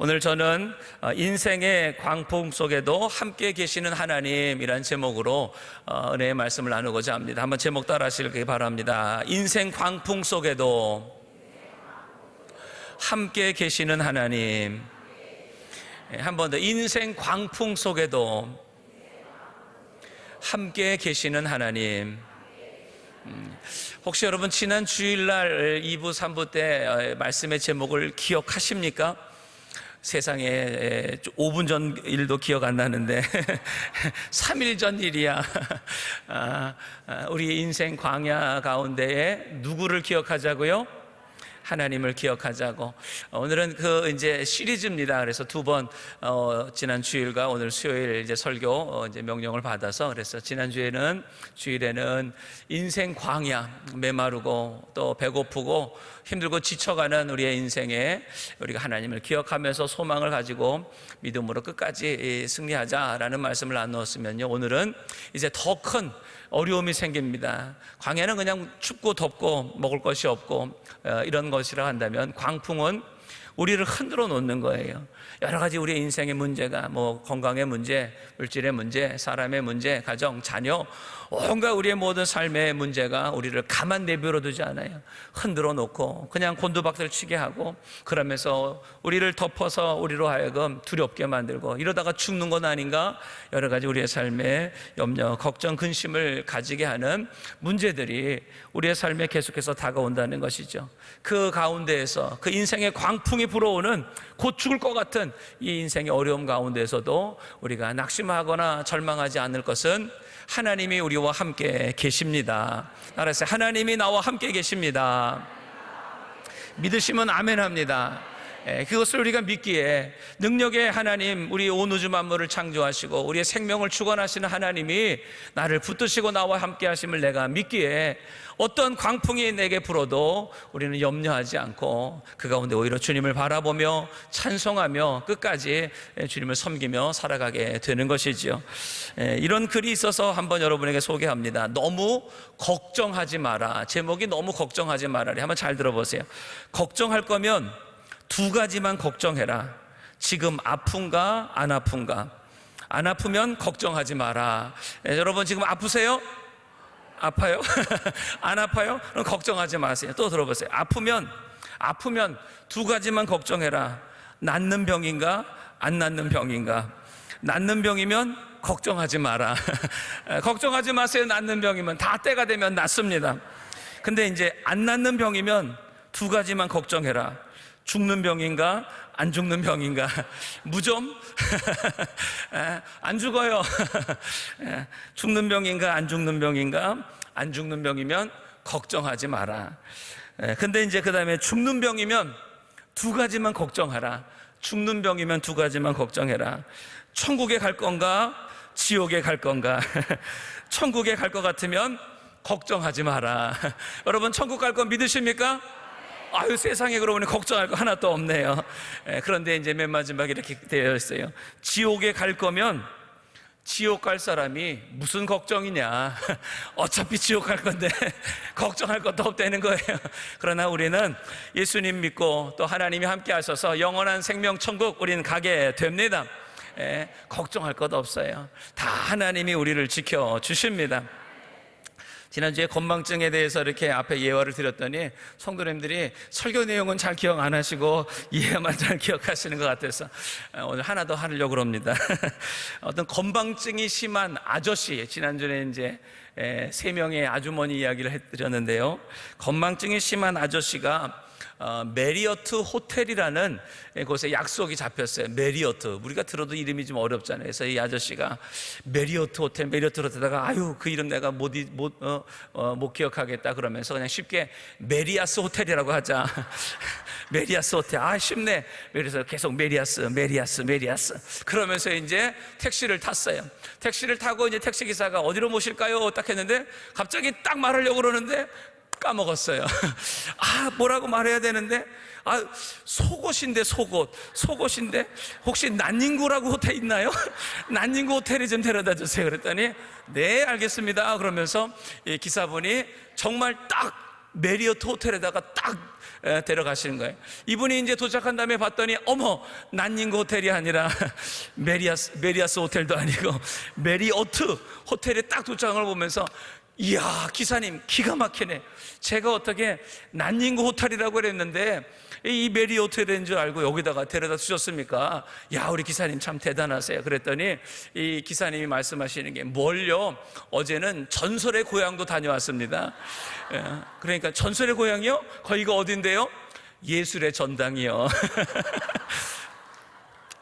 오늘 저는 인생의 광풍 속에도 함께 계시는 하나님이란 제목으로 은혜의 말씀을 나누고자 합니다. 한번 제목 따라 하시길 바랍니다. 인생 광풍 속에도 함께 계시는 하나님. 한 번 더, 인생 광풍 속에도 함께 계시는 하나님. 혹시 여러분 지난 주일날 2부 3부 때 말씀의 제목을 기억하십니까? 세상에 5분 전 일도 기억 안 나는데 3일 전 일이야. 우리 인생 광야 가운데에 누구를 기억하자고요? 하나님을 기억하자고. 오늘은 이제 시리즈입니다. 그래서 두 번, 지난 주일과 오늘 수요일 이제 설교 이제 명령을 받아서, 그래서 지난 주일에는 인생 광야, 메마르고 또 배고프고 힘들고 지쳐가는 우리의 인생에 우리가 하나님을 기억하면서 소망을 가지고 믿음으로 끝까지 승리하자라는 말씀을 나누었으면요, 오늘은 이제 더 큰 어려움이 생깁니다. 광야는 그냥 춥고 덥고 먹을 것이 없고 이런 것이라 한다면, 광풍은 우리를 흔들어 놓는 거예요. 여러 가지 우리의 인생의 문제가, 건강의 문제, 물질의 문제, 사람의 문제, 가정, 자녀, 온갖 우리의 모든 삶의 문제가 우리를 가만 내버려 두지 않아요. 흔들어 놓고 그냥 곤두박질 치게 하고, 그러면서 우리를 덮어서 우리로 하여금 두렵게 만들고, 이러다가 죽는 건 아닌가, 여러 가지 우리의 삶에 염려, 걱정, 근심을 가지게 하는 문제들이 우리의 삶에 계속해서 다가온다는 것이죠. 그 가운데에서, 그 인생의 광풍이 불어오는 곧 죽을 것 같은 이 인생의 어려움 가운데서도 우리가 낙심하거나 절망하지 않을 것은 하나님이 우리와 함께 계십니다. 따라서 하나님이 나와 함께 계십니다. 믿으시면 아멘 합니다. 그것을 우리가 믿기에, 능력의 하나님, 우리 온 우주 만물을 창조하시고 우리의 생명을 주관하시는 하나님이 나를 붙드시고 나와 함께 하심을 내가 믿기에, 어떤 광풍이 내게 불어도 우리는 염려하지 않고 그 가운데 오히려 주님을 바라보며 찬송하며 끝까지 주님을 섬기며 살아가게 되는 것이지요. 이런 글이 있어서 한번 여러분에게 소개합니다. 너무 걱정하지 마라. 제목이 너무 걱정하지 마라. 한번 잘 들어보세요. 걱정할 거면 두 가지만 걱정해라. 지금 아픈가 안 아픈가? 안 아프면 걱정하지 마라. 여러분 지금 아프세요? 아파요? 안 아파요? 그럼 걱정하지 마세요. 또 들어보세요. 아프면 두 가지만 걱정해라. 낫는 병인가 안 낫는 병인가? 낫는 병이면 걱정하지 마라. 걱정하지 마세요. 낫는 병이면 다 때가 되면 낫습니다. 근데 이제 안 낫는 병이면 두 가지만 걱정해라. 죽는 병인가 안 죽는 병인가? 무좀? 안 죽어요. 죽는 병인가 안 죽는 병인가? 안 죽는 병이면 걱정하지 마라. 근데 이제 그 다음에 죽는 병이면 두 가지만 걱정하라. 죽는 병이면 두 가지만 걱정해라. 천국에 갈 건가 지옥에 갈 건가? 천국에 갈 것 같으면 걱정하지 마라. 여러분 천국 갈 거 믿으십니까? 아유, 세상에 그러고 걱정할 거 하나도 없네요. 그런데 이제 맨 마지막에 이렇게 되어 있어요. 지옥에 갈 거면 지옥 갈 사람이 무슨 걱정이냐. 어차피 지옥 갈 건데 걱정할 것도 없다는 거예요. 그러나 우리는 예수님 믿고 또 하나님이 함께 하셔서 영원한 생명 천국 우리는 가게 됩니다. 걱정할 것 없어요. 다 하나님이 우리를 지켜주십니다. 지난주에 건망증에 대해서 이렇게 앞에 예화를 드렸더니 성도님들이 설교 내용은 잘 기억 안 하시고 예화만 잘 기억하시는 것 같아서 오늘 하나 더 하려고 합니다. 어떤 건망증이 심한 아저씨, 지난주에 이제 3명의 아주머니 이야기를 해드렸는데요. 건망증이 심한 아저씨가 메리어트 호텔이라는 곳에 약속이 잡혔어요. 메리어트, 우리가 들어도 이름이 좀 어렵잖아요. 그래서 이 아저씨가 메리어트 호텔에다가 아유 그 이름 내가 못 기억하겠다 그러면서 그냥 쉽게 메리아스 호텔이라고 하자. 메리아스 호텔, 쉽네. 그래서 계속 메리아스 그러면서 이제 택시를 탔어요. 택시를 타고 이제 택시기사가 어디로 모실까요? 딱 했는데 갑자기 딱 말하려고 그러는데 까먹었어요. 뭐라고 말해야 되는데, 속옷인데, 속옷인데, 혹시 난닝구라고 호텔 있나요? 난닝구 호텔에 좀 데려다 주세요. 그랬더니, 네, 알겠습니다. 그러면서 이 기사분이 정말 딱 메리어트 호텔에다가 딱 데려가시는 거예요. 이분이 이제 도착한 다음에 봤더니 어머, 난닝구 호텔이 아니라 메리아스 호텔도 아니고 메리어트 호텔에 딱 도착을 보면서, 이야, 기사님 기가 막히네. 제가 어떻게 난닝구 호텔이라고 그랬는데 이 메리어트 호텔인 줄 알고 여기다가 데려다 주셨습니까? 야, 우리 기사님 참 대단하세요. 그랬더니 이 기사님이 말씀하시는 게, 뭘요? 어제는 전설의 고향도 다녀왔습니다. 그러니까 전설의 고향이요? 거기가 어딘데요? 예술의 전당이요.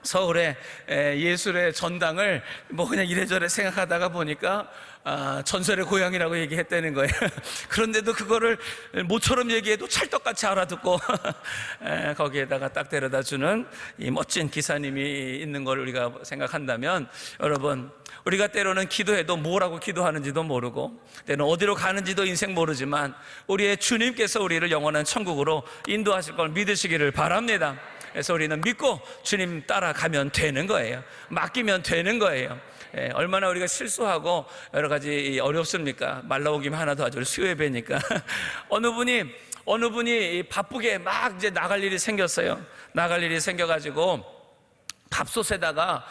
서울에 예술의 전당을 뭐 그냥 이래저래 생각하다가 보니까 전설의 고향이라고 얘기했다는 거예요. 그런데도 그거를 모처럼 얘기해도 찰떡같이 알아듣고 거기에다가 딱 데려다 주는 이 멋진 기사님이 있는 걸 우리가 생각한다면, 여러분, 우리가 때로는 기도해도 뭐라고 기도하는지도 모르고 때로는 어디로 가는지도 인생 모르지만 우리의 주님께서 우리를 영원한 천국으로 인도하실 걸 믿으시기를 바랍니다. 그래서 우리는 믿고 주님 따라가면 되는 거예요. 맡기면 되는 거예요. 얼마나 우리가 실수하고 여러 가지 어렵습니까? 말 나오기만 하나도 하죠. 수요 예배니까. 어느 분이 바쁘게 막 이제 나갈 일이 생겼어요. 나갈 일이 생겨가지고 밥솥에다가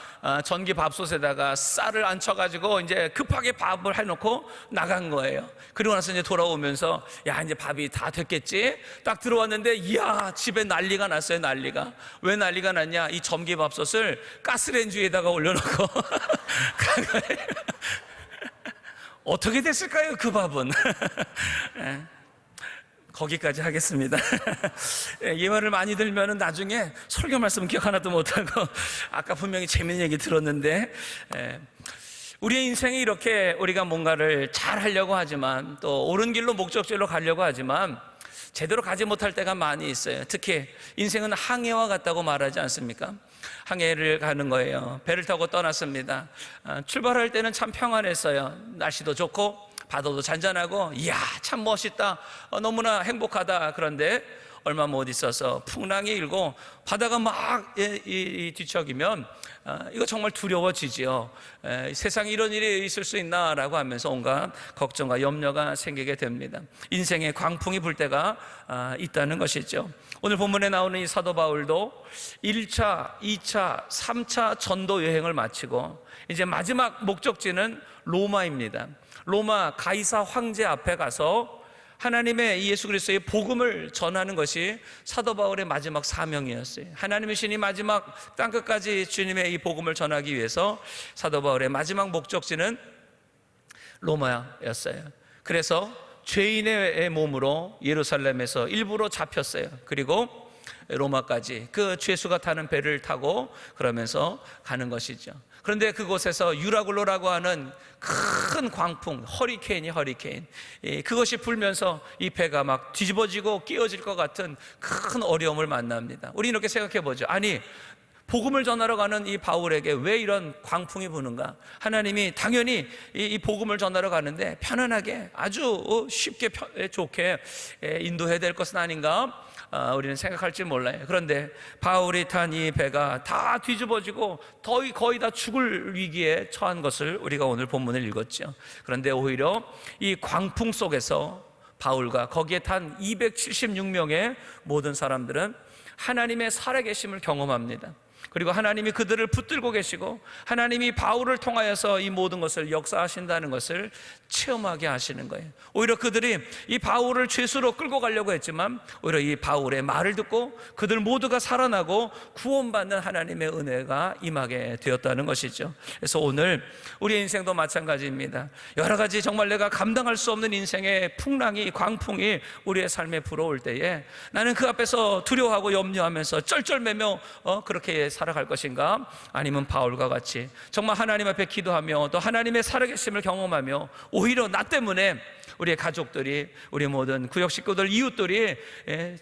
전기 밥솥에다가 쌀을 앉혀가지고 이제 급하게 밥을 해놓고 나간 거예요. 그리고 나서 이제 돌아오면서, 야, 이제 밥이 다 됐겠지? 딱 들어왔는데, 이야, 집에 난리가 났어요. 난리가. 왜 난리가 났냐? 이 전기 밥솥을 가스레인지 위에다가 올려놓고 간 거예요. 어떻게 됐을까요, 그 밥은? 거기까지 하겠습니다. 이 말을 많이 들면 나중에 설교 말씀 기억 하나도 못하고, 아까 분명히 재밌는 얘기 들었는데, 우리의 인생이 이렇게 우리가 뭔가를 잘 하려고 하지만, 또 옳은 길로 목적지로 가려고 하지만 제대로 가지 못할 때가 많이 있어요. 특히 인생은 항해와 같다고 말하지 않습니까? 항해를 가는 거예요. 배를 타고 떠났습니다. 출발할 때는 참 평안했어요. 날씨도 좋고 바다도 잔잔하고, 이야, 참 멋있다, 너무나 행복하다. 그런데 얼마 못 있어서 풍랑이 일고 바다가 막 뒤척이면 이거 정말 두려워지지요. 세상에 이런 일이 있을 수 있나라고 하면서 온갖 걱정과 염려가 생기게 됩니다. 인생에 광풍이 불 때가 있다는 것이죠. 오늘 본문에 나오는 이 사도 바울도 1차, 2차, 3차 전도 여행을 마치고 이제 마지막 목적지는 로마입니다. 로마 가이사 황제 앞에 가서 하나님의 예수 그리스도의 복음을 전하는 것이 사도 바울의 마지막 사명이었어요. 하나님의 신이 마지막 땅끝까지 주님의 이 복음을 전하기 위해서 사도 바울의 마지막 목적지는 로마였어요. 그래서 죄인의 몸으로 예루살렘에서 일부러 잡혔어요. 그리고 로마까지 그 죄수가 타는 배를 타고 그러면서 가는 것이죠. 그런데 그곳에서 유라굴로라고 하는 큰 광풍, 허리케인, 그것이 불면서 이 배가 막 뒤집어지고 끼어질 것 같은 큰 어려움을 만납니다. 우리 이렇게 생각해 보죠. 아니, 복음을 전하러 가는 이 바울에게 왜 이런 광풍이 부는가? 하나님이 당연히 이 복음을 전하러 가는데 편안하게 아주 쉽게 좋게 인도해야 될 것은 아닌가? 우리는 생각할지 몰라요. 그런데 바울이 탄 이 배가 다 뒤집어지고 거의 다 죽을 위기에 처한 것을 우리가 오늘 본문을 읽었죠. 그런데 오히려 이 광풍 속에서 바울과 거기에 탄 276명의 모든 사람들은 하나님의 살아계심을 경험합니다. 그리고 하나님이 그들을 붙들고 계시고 하나님이 바울을 통하여서 이 모든 것을 역사하신다는 것을 체험하게 하시는 거예요. 오히려 그들이 이 바울을 죄수로 끌고 가려고 했지만 오히려 이 바울의 말을 듣고 그들 모두가 살아나고 구원받는 하나님의 은혜가 임하게 되었다는 것이죠. 그래서 오늘 우리의 인생도 마찬가지입니다. 여러 가지 정말 내가 감당할 수 없는 인생의 풍랑이, 광풍이 우리의 삶에 불어올 때에 나는 그 앞에서 두려워하고 염려하면서 쩔쩔매며 그렇게 살아갈 것인가? 아니면 바울과 같이 정말 하나님 앞에 기도하며 또 하나님의 살아계심을 경험하며 오히려 나 때문에 우리의 가족들이, 우리 모든 구역 식구들, 이웃들이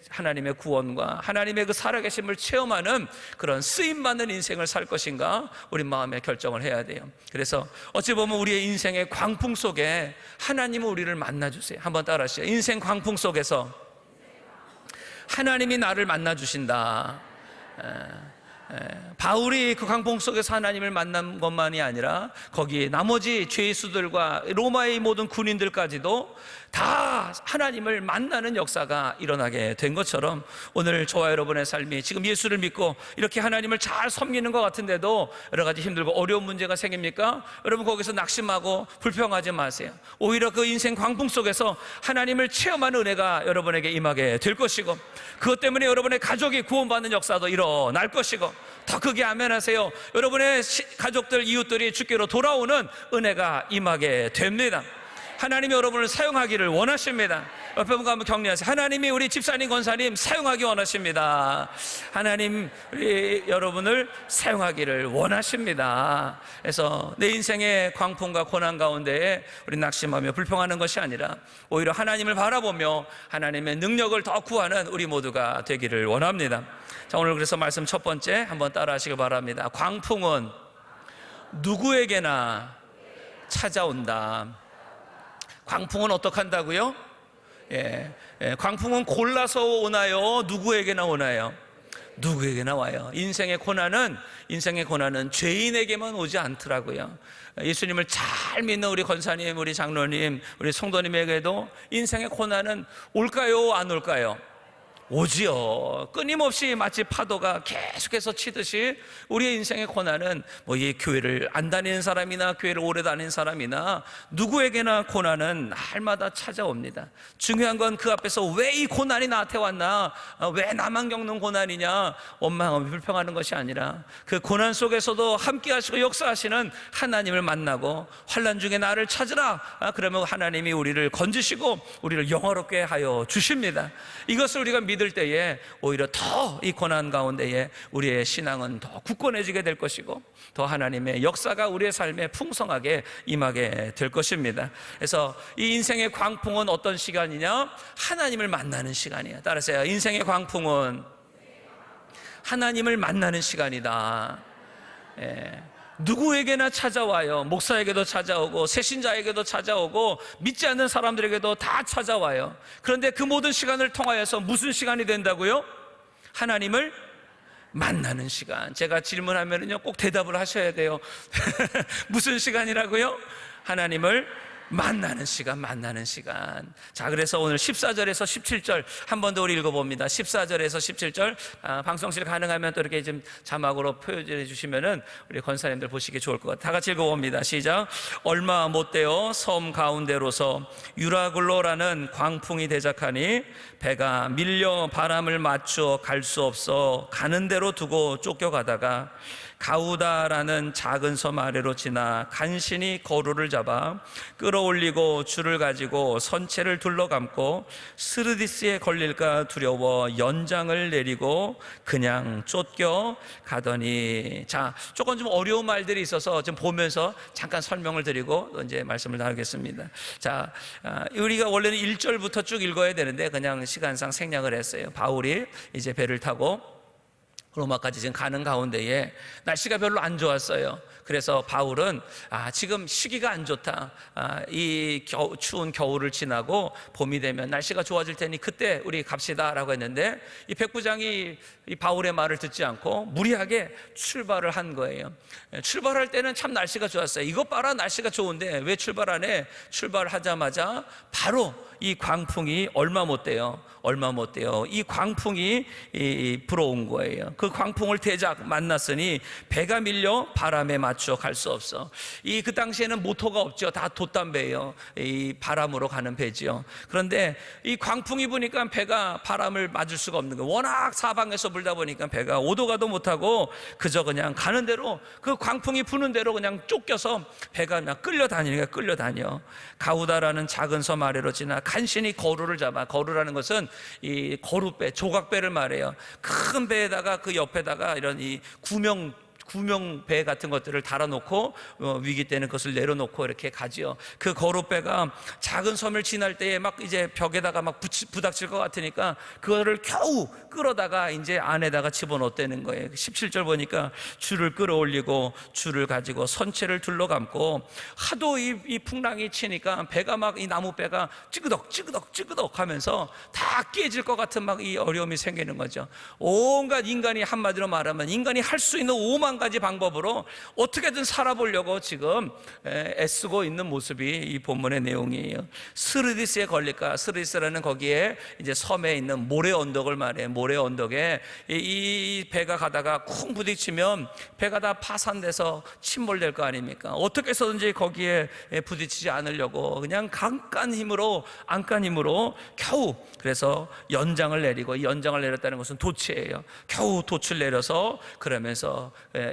하나님의 구원과 하나님의 그 살아계심을 체험하는 그런 쓰임받는 인생을 살 것인가? 우리 마음에 결정을 해야 돼요. 그래서 어찌 보면 우리의 인생의 광풍 속에 하나님은 우리를 만나주세요. 한번 따라하시죠. 인생 광풍 속에서 하나님이 나를 만나주신다. 바울이 그 광풍 속에서 하나님을 만난 것만이 아니라 거기 나머지 죄수들과 로마의 모든 군인들까지도 다 하나님을 만나는 역사가 일어나게 된 것처럼 오늘 저와 여러분의 삶이 지금 예수를 믿고 이렇게 하나님을 잘 섬기는 것 같은데도 여러 가지 힘들고 어려운 문제가 생깁니까? 여러분 거기서 낙심하고 불평하지 마세요. 오히려 그 인생 광풍 속에서 하나님을 체험하는 은혜가 여러분에게 임하게 될 것이고, 그것 때문에 여러분의 가족이 구원받는 역사도 일어날 것이고, 더 크게 아멘하세요. 여러분의 가족들, 이웃들이 주께로 돌아오는 은혜가 임하게 됩니다. 하나님이 여러분을 사용하기를 원하십니다. 옆에 분과 한번 격려하세요. 하나님이 우리 집사님, 권사님 사용하기 원하십니다. 하나님 여러분을 사용하기를 원하십니다. 그래서 내 인생의 광풍과 고난 가운데에 우리 낙심하며 불평하는 것이 아니라 오히려 하나님을 바라보며 하나님의 능력을 더 구하는 우리 모두가 되기를 원합니다. 자, 오늘 그래서 말씀 첫 번째 한번 따라 하시기 바랍니다. 광풍은 누구에게나 찾아온다. 광풍은 어떻게 한다고요? 광풍은 골라서 오나요? 누구에게나 오나요? 누구에게나 와요. 인생의 고난은 죄인에게만 오지 않더라고요. 예수님을 잘 믿는 우리 권사님, 우리 장로님, 우리 성도님에게도 인생의 고난은 올까요? 안 올까요? 오지요. 끊임없이 마치 파도가 계속해서 치듯이 우리의 인생의 고난은 이 교회를 안 다니는 사람이나 교회를 오래 다니는 사람이나 누구에게나 고난은 날마다 찾아옵니다. 중요한 건 그 앞에서 왜 이 고난이 나한테 왔나, 왜 나만 겪는 고난이냐 원망하며 불평하는 것이 아니라 그 고난 속에서도 함께 하시고 역사하시는 하나님을 만나고 환난 중에 나를 찾으라, 그러면 하나님이 우리를 건지시고 우리를 영화롭게 하여 주십니다. 이것을 우리가 믿을 때에 오히려 더 이 고난 가운데에 우리의 신앙은 더 굳건해지게 될 것이고 더 하나님의 역사가 우리의 삶에 풍성하게 임하게 될 것입니다. 그래서 이 인생의 광풍은 어떤 시간이냐? 하나님을 만나는 시간이에요. 따라서요, 인생의 광풍은 하나님을 만나는 시간이다. 누구에게나 찾아와요. 목사에게도 찾아오고 새신자에게도 찾아오고 믿지 않는 사람들에게도 다 찾아와요. 그런데 그 모든 시간을 통하여서 무슨 시간이 된다고요? 하나님을 만나는 시간. 제가 질문하면요 꼭 대답을 하셔야 돼요. 무슨 시간이라고요? 하나님을 만나는 시간. 자, 그래서 오늘 14절에서 17절 한 번 더 우리 읽어봅니다. 14절에서 17절 방송실 가능하면 또 이렇게 좀 자막으로 표현해 주시면은 우리 권사님들 보시기 좋을 것 같아요. 다 같이 읽어봅니다. 시작. 얼마 못되어 섬 가운데로서 유라굴로라는 광풍이 대적하니 배가 밀려 바람을 맞추어 갈 수 없어 가는 대로 두고 쫓겨가다가 가우다라는 작은 섬 아래로 지나 간신히 거루를 잡아 끌어올리고 줄을 가지고 선체를 둘러감고 스르디스에 걸릴까 두려워 연장을 내리고 그냥 쫓겨가더니. 자, 조금 좀 어려운 말들이 있어서 좀 보면서 잠깐 설명을 드리고 이제 말씀을 나누겠습니다. 자, 우리가 원래는 1절부터 쭉 읽어야 되는데 그냥 시간상 생략을 했어요. 바울이 이제 배를 타고 로마까지 지금 가는 가운데에 날씨가 별로 안 좋았어요. 그래서 바울은 지금 시기가 안 좋다. 이 추운 겨울을 지나고 봄이 되면 날씨가 좋아질 테니 그때 우리 갑시다라고 했는데 이 백부장이 이 바울의 말을 듣지 않고 무리하게 출발을 한 거예요. 출발할 때는 참 날씨가 좋았어요. 이것 봐라, 날씨가 좋은데 왜 출발 안 해? 출발하자마자 바로 이 광풍이 얼마 못 돼요. 이 광풍이 불어온 거예요. 그 광풍을 대작 만났으니 배가 밀려 바람에 맞춰 갈 수 없어. 그 당시에는 모터가 없죠. 다 돛담배예요. 이 바람으로 가는 배지요. 그런데 이 광풍이 부니까 배가 바람을 맞을 수가 없는 거예요. 워낙 사방에서 불다 보니까 배가 오도 가도 못하고 그저 그냥 가는 대로, 그 광풍이 부는 대로 그냥 쫓겨서 배가 그냥 끌려다녀. 가우다라는 작은 섬 아래로 지나 간신히 거루를 잡아. 거루라는 것은 이 거루배, 조각배를 말해요. 큰 배에다가 그 옆에다가 이런 이 구명배 같은 것들을 달아놓고 위기 때는 그것을 내려놓고 이렇게 가지요. 그 거룻배가 작은 섬을 지날 때에 막 이제 벽에다가 막 부닥칠 것 같으니까 그거를 겨우 끌어다가 이제 안에다가 집어넣었다는 거예요. 17절 보니까 줄을 끌어올리고 줄을 가지고 선체를 둘러감고 하도 이 풍랑이 치니까 배가 막 이 나무배가 찌그덕 하면서 다 깨질 것 같은 막 이 어려움이 생기는 거죠. 온갖 인간이 한마디로 말하면 인간이 할 수 있는 5만 가지 방법으로 어떻게든 살아보려고 지금 애쓰고 있는 모습이 이 본문의 내용이에요. 스르디스에 걸릴까? 스르디스라는 거기에 이제 섬에 있는 모래 언덕을 말해. 모래 언덕에 이 배가 가다가 쿵 부딪히면 배가 다 파산돼서 침몰될 거 아닙니까? 어떻게 해서든지 거기에 부딪히지 않으려고 그냥 안간 힘으로 겨우 그래서 연장을 내리고, 이 연장을 내렸다는 것은 도치예요. 겨우 돛을 내려서 그러면서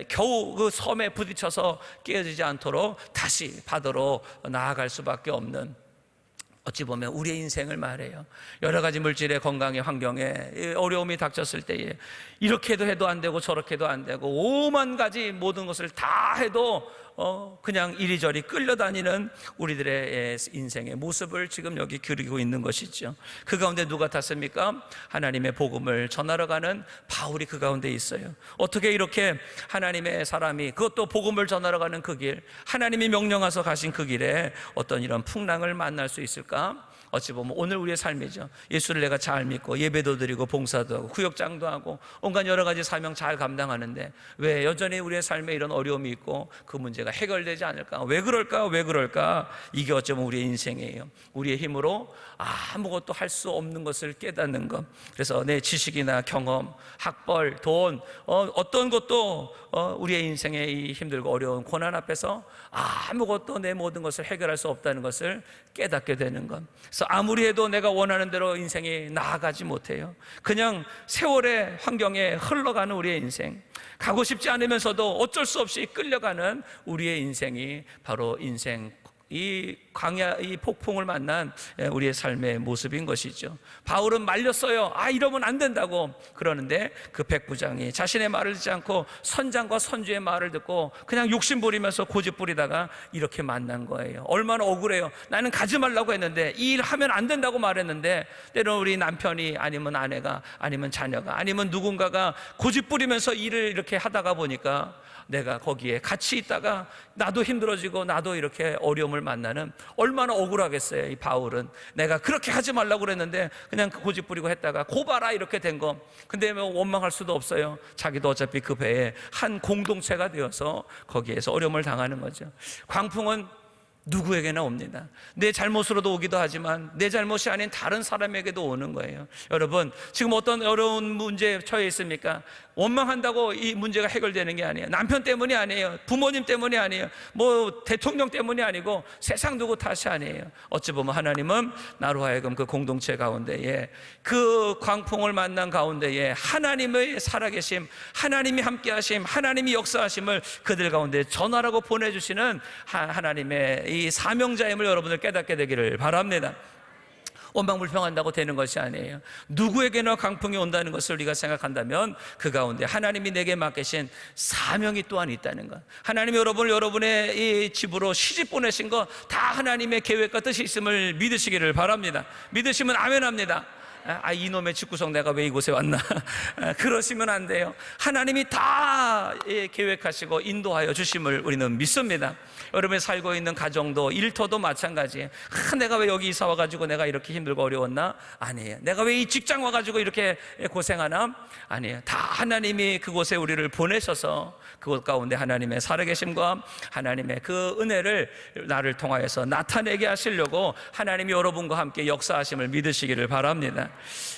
겨우 그 섬에 부딪혀서 깨어지지 않도록 다시 바다로 나아갈 수밖에 없는, 어찌 보면 우리의 인생을 말해요. 여러 가지 물질의 건강의 환경에 어려움이 닥쳤을 때에 이렇게도 해도 안 되고 저렇게도 안 되고 5만 가지 모든 것을 다 해도 그냥 이리저리 끌려다니는 우리들의 인생의 모습을 지금 여기 그리고 있는 것이죠. 그 가운데 누가 탔습니까? 하나님의 복음을 전하러 가는 바울이 그 가운데 있어요. 어떻게 이렇게 하나님의 사람이, 그것도 복음을 전하러 가는 그 길, 하나님이 명령하셔서 가신 그 길에 어떤 이런 풍랑을 만날 수 있을까? 어찌 보면 오늘 우리의 삶이죠. 예수를 내가 잘 믿고 예배도 드리고 봉사도 하고 구역장도 하고 온갖 여러 가지 사명 잘 감당하는데 왜 여전히 우리의 삶에 이런 어려움이 있고 그 문제가 해결되지 않을까? 왜 그럴까? 이게 어쩌면 우리의 인생이에요. 우리의 힘으로 아무것도 할 수 없는 것을 깨닫는 것. 그래서 내 지식이나 경험, 학벌, 돈, 어떤 것도 우리의 인생의 이 힘들고 어려운 고난 앞에서 아무것도 내 모든 것을 해결할 수 없다는 것을 깨닫게 되는 것. 그래서 아무리 해도 내가 원하는 대로 인생이 나아가지 못해요. 그냥 세월의 환경에 흘러가는 우리의 인생, 가고 싶지 않으면서도 어쩔 수 없이 끌려가는 우리의 인생이 바로 인생, 이 광야, 이 폭풍을 만난 우리의 삶의 모습인 것이죠. 바울은 말렸어요. 이러면 안 된다고. 그러는데 그 백부장이 자신의 말을 듣지 않고 선장과 선주의 말을 듣고 그냥 욕심 부리면서 고집 부리다가 이렇게 만난 거예요. 얼마나 억울해요. 나는 가지 말라고 했는데, 이 일 하면 안 된다고 말했는데, 때로는 우리 남편이 아니면 아내가 아니면 자녀가 아니면 누군가가 고집 부리면서 일을 이렇게 하다가 보니까 내가 거기에 같이 있다가 나도 힘들어지고 나도 이렇게 어려움을 만나는, 얼마나 억울하겠어요. 이 바울은 내가 그렇게 하지 말라고 그랬는데 그냥 고집 부리고 했다가 고봐라 이렇게 된 거. 근데 뭐 원망할 수도 없어요. 자기도 어차피 그 배에 한 공동체가 되어서 거기에서 어려움을 당하는 거죠. 광풍은 누구에게나 옵니다. 내 잘못으로도 오기도 하지만 내 잘못이 아닌 다른 사람에게도 오는 거예요. 여러분, 지금 어떤 어려운 문제에 처해 있습니까? 원망한다고 이 문제가 해결되는 게 아니에요. 남편 때문이 아니에요. 부모님 때문이 아니에요. 뭐 대통령 때문이 아니고 세상 누구 탓이 아니에요. 어찌 보면 하나님은 나로 하여금 그 공동체 가운데에, 그 광풍을 만난 가운데에 하나님의 살아계심, 하나님이 함께하심, 하나님이 역사하심을 그들 가운데 전하라고 보내주시는 하나님의 이 사명자임을 여러분들 깨닫게 되기를 바랍니다. 원망불평한다고 되는 것이 아니에요. 누구에게나 강풍이 온다는 것을 우리가 생각한다면 그 가운데 하나님이 내게 맡기신 사명이 또한 있다는 것. 하나님이 여러분의 이 집으로 시집 보내신 거 다 하나님의 계획과 뜻이 있음을 믿으시기를 바랍니다. 믿으시면 아멘합니다. 이놈의 집구석 내가 왜 이곳에 왔나? 그러시면 안 돼요. 하나님이 다 계획하시고 인도하여 주심을 우리는 믿습니다. 여러분이 살고 있는 가정도 일터도 마찬가지예요. 내가 왜 여기 이사 와가지고 내가 이렇게 힘들고 어려웠나? 아니에요. 내가 왜 이 직장 와가지고 이렇게 고생하나? 아니에요. 다 하나님이 그곳에 우리를 보내셔서 그곳 가운데 하나님의 살아계심과 하나님의 그 은혜를 나를 통하여서 나타내게 하시려고 하나님이 여러분과 함께 역사하심을 믿으시기를 바랍니다.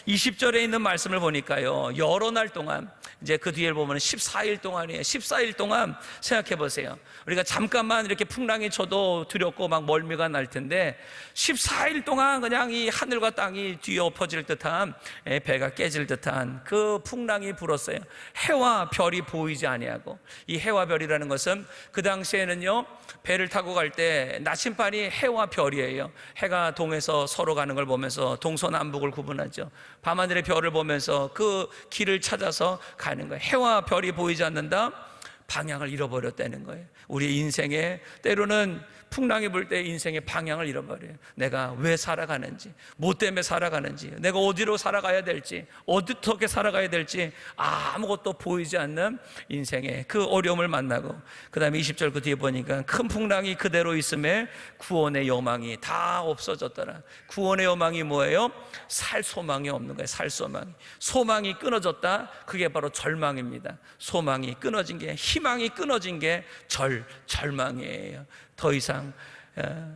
20절에 있는 말씀을 보니까요, 여러 날 동안, 이제 그 뒤에 보면 14일 동안이에요. 14일 동안 생각해 보세요. 우리가 잠깐만 이렇게 풍랑이 쳐도 두렵고 막 멀미가 날 텐데 14일 동안 그냥 이 하늘과 땅이 뒤엎어질 듯한, 배가 깨질 듯한 그 풍랑이 불었어요. 해와 별이 보이지 아니하고, 이 해와 별이라는 것은 그 당시에는요, 배를 타고 갈 때 나침반이 해와 별이에요. 해가 동에서 서로 가는 걸 보면서 동서남북을 구분하죠. 밤하늘의 별을 보면서 그 길을 찾아서 가는 거예요. 해와 별이 보이지 않는다? 방향을 잃어버렸다는 거예요. 우리 인생에 때로는 풍랑이 불 때 인생의 방향을 잃어버려요. 내가 왜 살아가는지, 뭐 때문에 살아가는지, 내가 어디로 살아가야 될지, 어떻게 살아가야 될지 아무것도 보이지 않는 인생의 그 어려움을 만나고, 그 다음에 20절 그 뒤에 보니까 큰 풍랑이 그대로 있음에 구원의 여망이 다 없어졌더라. 구원의 여망이 뭐예요? 살 소망이 없는 거예요. 살 소망이. 소망이 끊어졌다. 그게 바로 절망입니다. 소망이 끊어진 게, 희망이 끊어진 게 절망이에요. 더 이상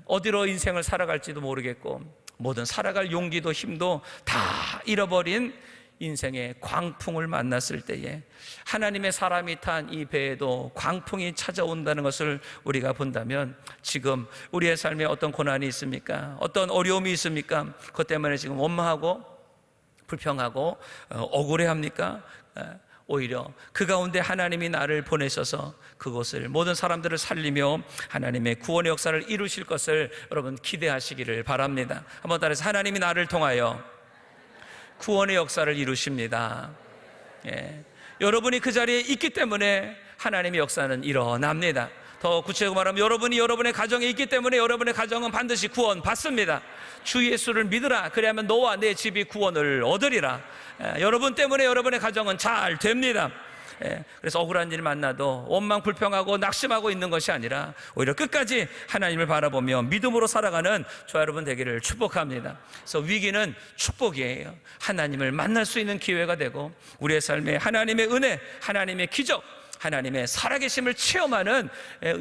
어디로 인생을 살아갈지도 모르겠고, 모든 살아갈 용기도 힘도 다 잃어버린 인생의 광풍을 만났을 때에 하나님의 사람이 탄 이 배에도 광풍이 찾아온다는 것을 우리가 본다면, 지금 우리의 삶에 어떤 고난이 있습니까? 어떤 어려움이 있습니까? 그것 때문에 지금 원망하고 불평하고 억울해합니까? 오히려 그 가운데 하나님이 나를 보내셔서 그곳을, 모든 사람들을 살리며 하나님의 구원의 역사를 이루실 것을 여러분 기대하시기를 바랍니다. 한번 따라서, 하나님이 나를 통하여 구원의 역사를 이루십니다. 예. 여러분이 그 자리에 있기 때문에 하나님의 역사는 일어납니다. 더 구체적으로 말하면, 여러분이 여러분의 가정에 있기 때문에 여러분의 가정은 반드시 구원 받습니다. 주 예수를 믿으라. 그래야만 너와 내 집이 구원을 얻으리라. 여러분 때문에 여러분의 가정은 잘 됩니다. 그래서 억울한 일 만나도 원망 불평하고 낙심하고 있는 것이 아니라 오히려 끝까지 하나님을 바라보며 믿음으로 살아가는 저와 여러분 되기를 축복합니다. 그래서 위기는 축복이에요. 하나님을 만날 수 있는 기회가 되고, 우리의 삶에 하나님의 은혜, 하나님의 기적, 하나님의 살아계심을 체험하는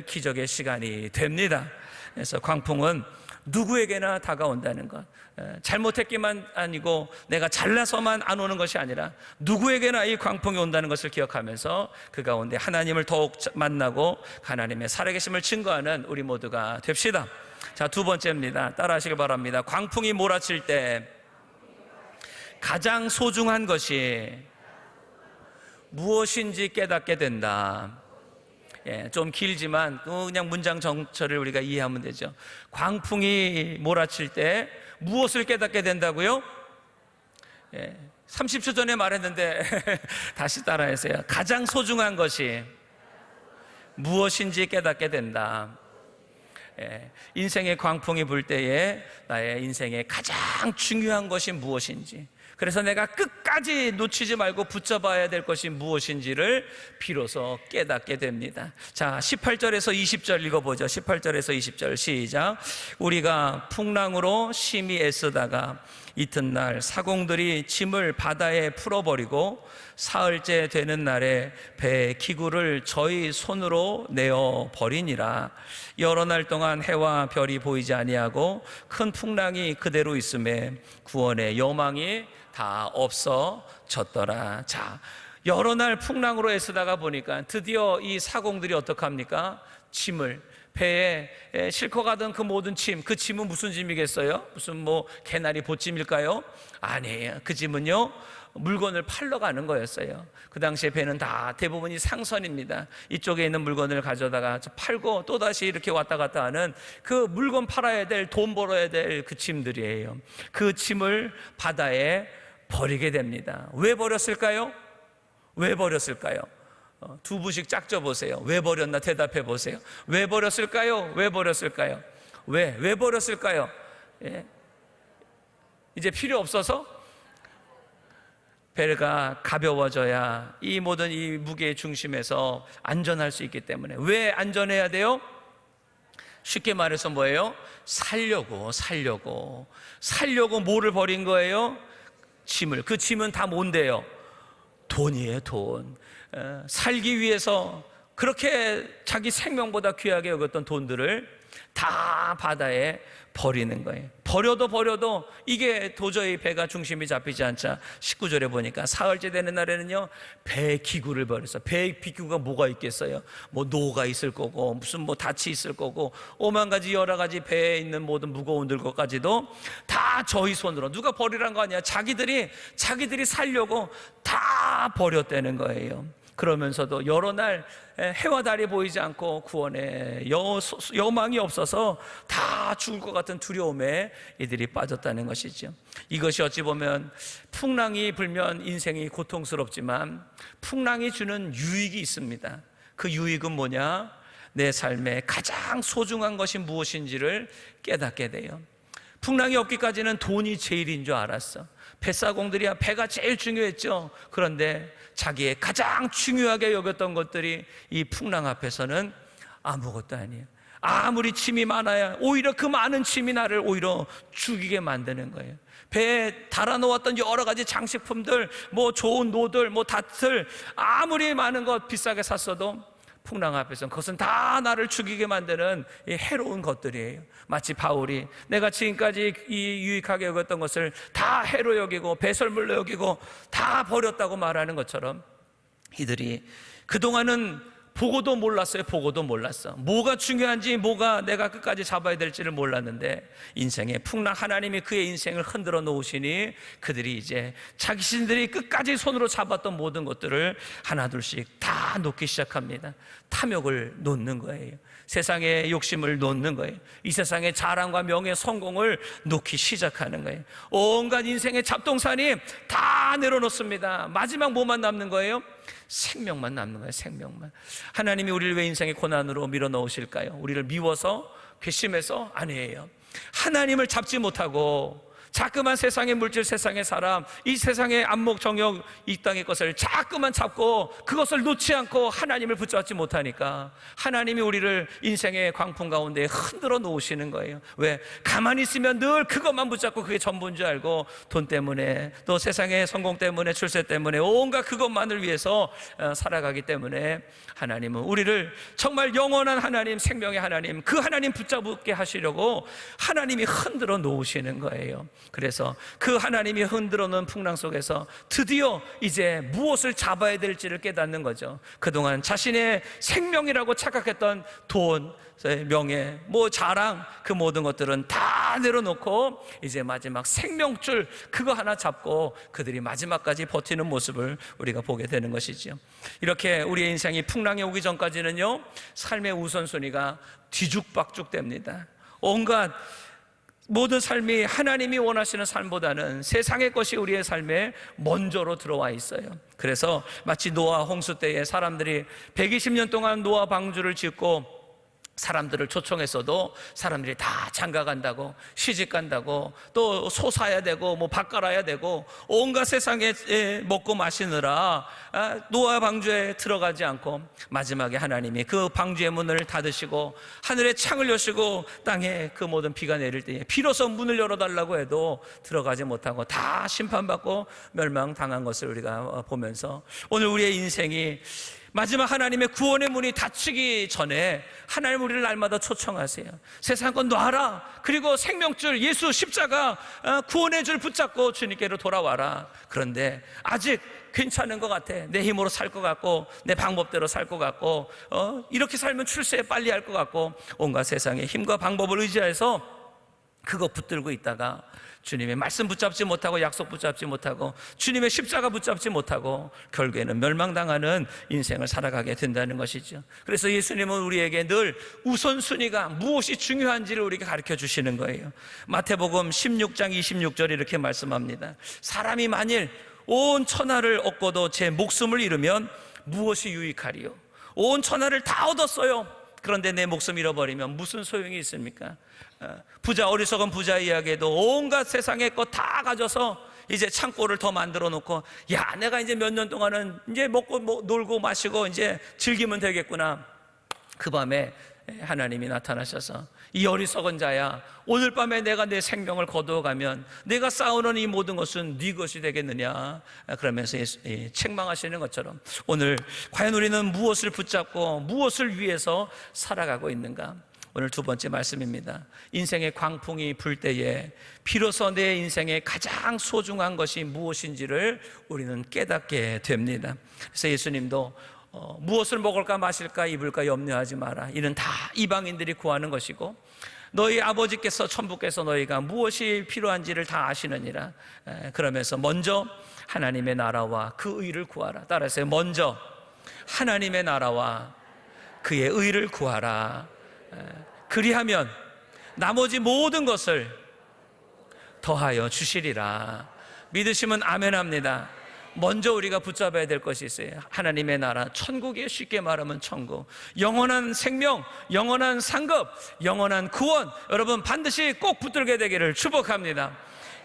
기적의 시간이 됩니다. 그래서 광풍은 누구에게나 다가온다는 것, 잘못했기만 아니고 내가 잘나서만 안 오는 것이 아니라 누구에게나 이 광풍이 온다는 것을 기억하면서 그 가운데 하나님을 더욱 만나고 하나님의 살아계심을 증거하는 우리 모두가 됩시다. 자, 두 번째입니다. 따라하시길 바랍니다. 광풍이 몰아칠 때 가장 소중한 것이 무엇인지 깨닫게 된다. 좀 길지만 그냥 문장 전체를 우리가 이해하면 되죠. 광풍이 몰아칠 때 무엇을 깨닫게 된다고요? 30초 전에 말했는데 다시 따라하세요. 가장 소중한 것이 무엇인지 깨닫게 된다. 인생의 광풍이 불 때에 나의 인생의 가장 중요한 것이 무엇인지, 그래서 내가 끝까지 놓치지 말고 붙잡아야 될 것이 무엇인지를 비로소 깨닫게 됩니다. 자, 18절에서 20절 읽어보죠. 18절에서 20절 시작. 우리가 풍랑으로 심히 애쓰다가 이튿날 사공들이 짐을 바다에 풀어버리고 사흘째 되는 날에 배 기구를 저희 손으로 내어 버리니라. 여러 날 동안 해와 별이 보이지 아니하고 큰 풍랑이 그대로 있음에 구원의 여망이 다 없어졌더라. 자, 여러 날 풍랑으로 애쓰다가 보니까 드디어 이 사공들이 어떡합니까? 짐을, 배에 싣고 가던 그 모든 짐, 그 짐은 무슨 짐이겠어요? 무슨 뭐 개나리 보짐일까요? 아니에요. 그 짐은요, 물건을 팔러 가는 거였어요. 그 당시에 배는 다 대부분이 상선입니다. 이쪽에 있는 물건을 가져다가 팔고 또다시 이렇게 왔다 갔다 하는 그 물건 팔아야 될, 돈 벌어야 될 그 짐들이에요. 그 짐을 바다에 버리게 됩니다. 왜 버렸을까요? 왜 버렸을까요? 두 분씩 짝져 보세요. 왜 버렸나 대답해 보세요. 왜 버렸을까요? 왜 버렸을까요? 왜 버렸을까요? 이제 필요 없어서? 배가 가벼워져야 이 모든 이 무게의 중심에서 안전할 수 있기 때문에. 왜 안전해야 돼요? 쉽게 말해서 뭐예요? 살려고 뭐를 버린 거예요? 짐을. 그 짐은 다 뭔데요? 돈이에요, 돈. 살기 위해서 그렇게 자기 생명보다 귀하게 여겼던 돈들을 다 바다에 버리는 거예요. 버려도 이게 도저히 배가 중심이 잡히지 않자 19절에 보니까 사흘째 되는 날에는요, 배 기구를 버렸어. 배 기구가 뭐가 있겠어요? 뭐 노가 있을 거고 무슨 뭐 닻이 있을 거고 오만 가지 여러 가지 배에 있는 모든 무거운 것까지도 다 저희 손으로. 누가 버리란 거 아니야. 자기들이 살려고 다 버렸다는 거예요. 그러면서도 여러 날 해와 달이 보이지 않고 구원의 여망이 없어서 다 죽을 것 같은 두려움에 이들이 빠졌다는 것이죠. 이것이 어찌 보면 풍랑이 불면 인생이 고통스럽지만 풍랑이 주는 유익이 있습니다. 그 유익은 뭐냐? 내 삶에 가장 소중한 것이 무엇인지를 깨닫게 돼요. 풍랑이 없기까지는 돈이 제일인 줄 알았어. 뱃사공들이야 배가 제일 중요했죠. 그런데 자기의 가장 중요하게 여겼던 것들이 이 풍랑 앞에서는 아무것도 아니에요. 아무리 짐이 많아야 오히려 그 많은 짐이 나를 오히려 죽이게 만드는 거예요. 배에 달아놓았던 여러 가지 장식품들, 뭐 좋은 노들, 뭐 닷을 아무리 많은 것 비싸게 샀어도 풍랑 앞에서는 그것은 다 나를 죽이게 만드는 이 해로운 것들이에요. 마치 바울이 내가 지금까지 이 유익하게 여겼던 것을 다 해로 여기고 배설물로 여기고 다 버렸다고 말하는 것처럼, 이들이 그동안은 보고도 몰랐어요. 보고도 몰랐어. 뭐가 중요한지, 뭐가 내가 끝까지 잡아야 될지를 몰랐는데 인생의 풍랑, 하나님이 그의 인생을 흔들어 놓으시니 그들이 이제 자신들이 끝까지 손으로 잡았던 모든 것들을 하나둘씩 다 놓기 시작합니다. 탐욕을 놓는 거예요. 세상의 욕심을 놓는 거예요. 이 세상의 자랑과 명예, 성공을 놓기 시작하는 거예요. 온갖 인생의 잡동사니 다 내려놓습니다. 마지막 뭐만 남는 거예요? 생명만 남는 거예요. 생명만. 하나님이 우리를 왜 인생의 고난으로 밀어넣으실까요? 우리를 미워서, 괘씸해서? 아니에요. 하나님을 잡지 못하고 자꾸만 세상의 물질, 세상의 사람, 이 세상의 안목, 정욕, 이 땅의 것을 자꾸만 잡고 그것을 놓지 않고 하나님을 붙잡지 못하니까 하나님이 우리를 인생의 광풍 가운데 흔들어 놓으시는 거예요. 왜? 가만히 있으면 늘 그것만 붙잡고 그게 전부인 줄 알고 돈 때문에, 또 세상의 성공 때문에, 출세 때문에, 온갖 그것만을 위해서 살아가기 때문에 하나님은 우리를 정말 영원한 하나님, 생명의 하나님, 그 하나님 붙잡게 하시려고 하나님이 흔들어 놓으시는 거예요. 그래서 그 하나님이 흔들어 놓은 풍랑 속에서 드디어 이제 무엇을 잡아야 될지를 깨닫는 거죠. 그동안 자신의 생명이라고 착각했던 돈, 명예, 뭐 자랑, 그 모든 것들은 다 내려놓고 이제 마지막 생명줄 그거 하나 잡고 그들이 마지막까지 버티는 모습을 우리가 보게 되는 것이죠. 이렇게 우리의 인생이 풍랑이 오기 전까지는요, 삶의 우선순위가 뒤죽박죽 됩니다. 온갖 모든 삶이 하나님이 원하시는 삶보다는 세상의 것이 우리의 삶에 먼저로 들어와 있어요. 그래서 마치 노아 홍수 때에 사람들이 120년 동안 노아 방주를 짓고 사람들을 초청했어도 사람들이 다 장가 간다고, 시집 간다고, 또 소 사야 되고 뭐 밥 갈아야 되고 온갖 세상에 먹고 마시느라 노아 방주에 들어가지 않고 마지막에 하나님이 그 방주의 문을 닫으시고 하늘에 창을 여시고 땅에 그 모든 비가 내릴 때에 비로소 문을 열어달라고 해도 들어가지 못하고 다 심판받고 멸망당한 것을 우리가 보면서 오늘 우리의 인생이 마지막 하나님의 구원의 문이 닫히기 전에 하나님 우리를 날마다 초청하세요. 세상 건 놔라. 그리고 생명줄 예수 십자가 구원의 줄 붙잡고 주님께로 돌아와라. 그런데 아직 괜찮은 것 같아. 내 힘으로 살 것 같고 내 방법대로 살 것 같고 이렇게 살면 출세 빨리 할 것 같고 온갖 세상의 힘과 방법을 의지해서 그거 붙들고 있다가 주님의 말씀 붙잡지 못하고 약속 붙잡지 못하고 주님의 십자가 붙잡지 못하고 결국에는 멸망당하는 인생을 살아가게 된다는 것이죠. 그래서 예수님은 우리에게 늘 우선순위가 무엇이 중요한지를 우리에게 가르쳐 주시는 거예요. 마태복음 16장 26절에 이렇게 말씀합니다. 사람이 만일 온 천하를 얻고도 제 목숨을 잃으면 무엇이 유익하리요? 온 천하를 다 얻었어요. 그런데 내 목숨 잃어버리면 무슨 소용이 있습니까? 부자, 어리석은 부자 이야기에도 온갖 세상의 것 다 가져서 이제 창고를 더 만들어 놓고 야, 내가 이제 몇 년 동안은 이제 먹고 놀고 마시고 이제 즐기면 되겠구나. 그 밤에 하나님이 나타나셔서 이 어리석은 자야, 오늘 밤에 내가 내 생명을 거두어가면 내가 쌓아놓은 이 모든 것은 네 것이 되겠느냐. 그러면서 책망하시는 것처럼 오늘 과연 우리는 무엇을 붙잡고 무엇을 위해서 살아가고 있는가? 오늘 두 번째 말씀입니다. 인생의 광풍이 불 때에 비로소 내 인생의 가장 소중한 것이 무엇인지를 우리는 깨닫게 됩니다. 그래서 예수님도 무엇을 먹을까 마실까 입을까 염려하지 마라. 이는 다 이방인들이 구하는 것이고 너희 아버지께서 천부께서 너희가 무엇이 필요한지를 다 아시느니라. 그러면서 먼저 하나님의 나라와 그 의를 구하라. 따라서 먼저 하나님의 나라와 그의 의를 구하라. 그리하면 나머지 모든 것을 더하여 주시리라. 믿으시면 아멘합니다. 먼저 우리가 붙잡아야 될 것이 있어요. 하나님의 나라, 천국이에요. 쉽게 말하면 천국. 영원한 생명, 영원한 상급, 영원한 구원, 여러분 반드시 꼭 붙들게 되기를 축복합니다.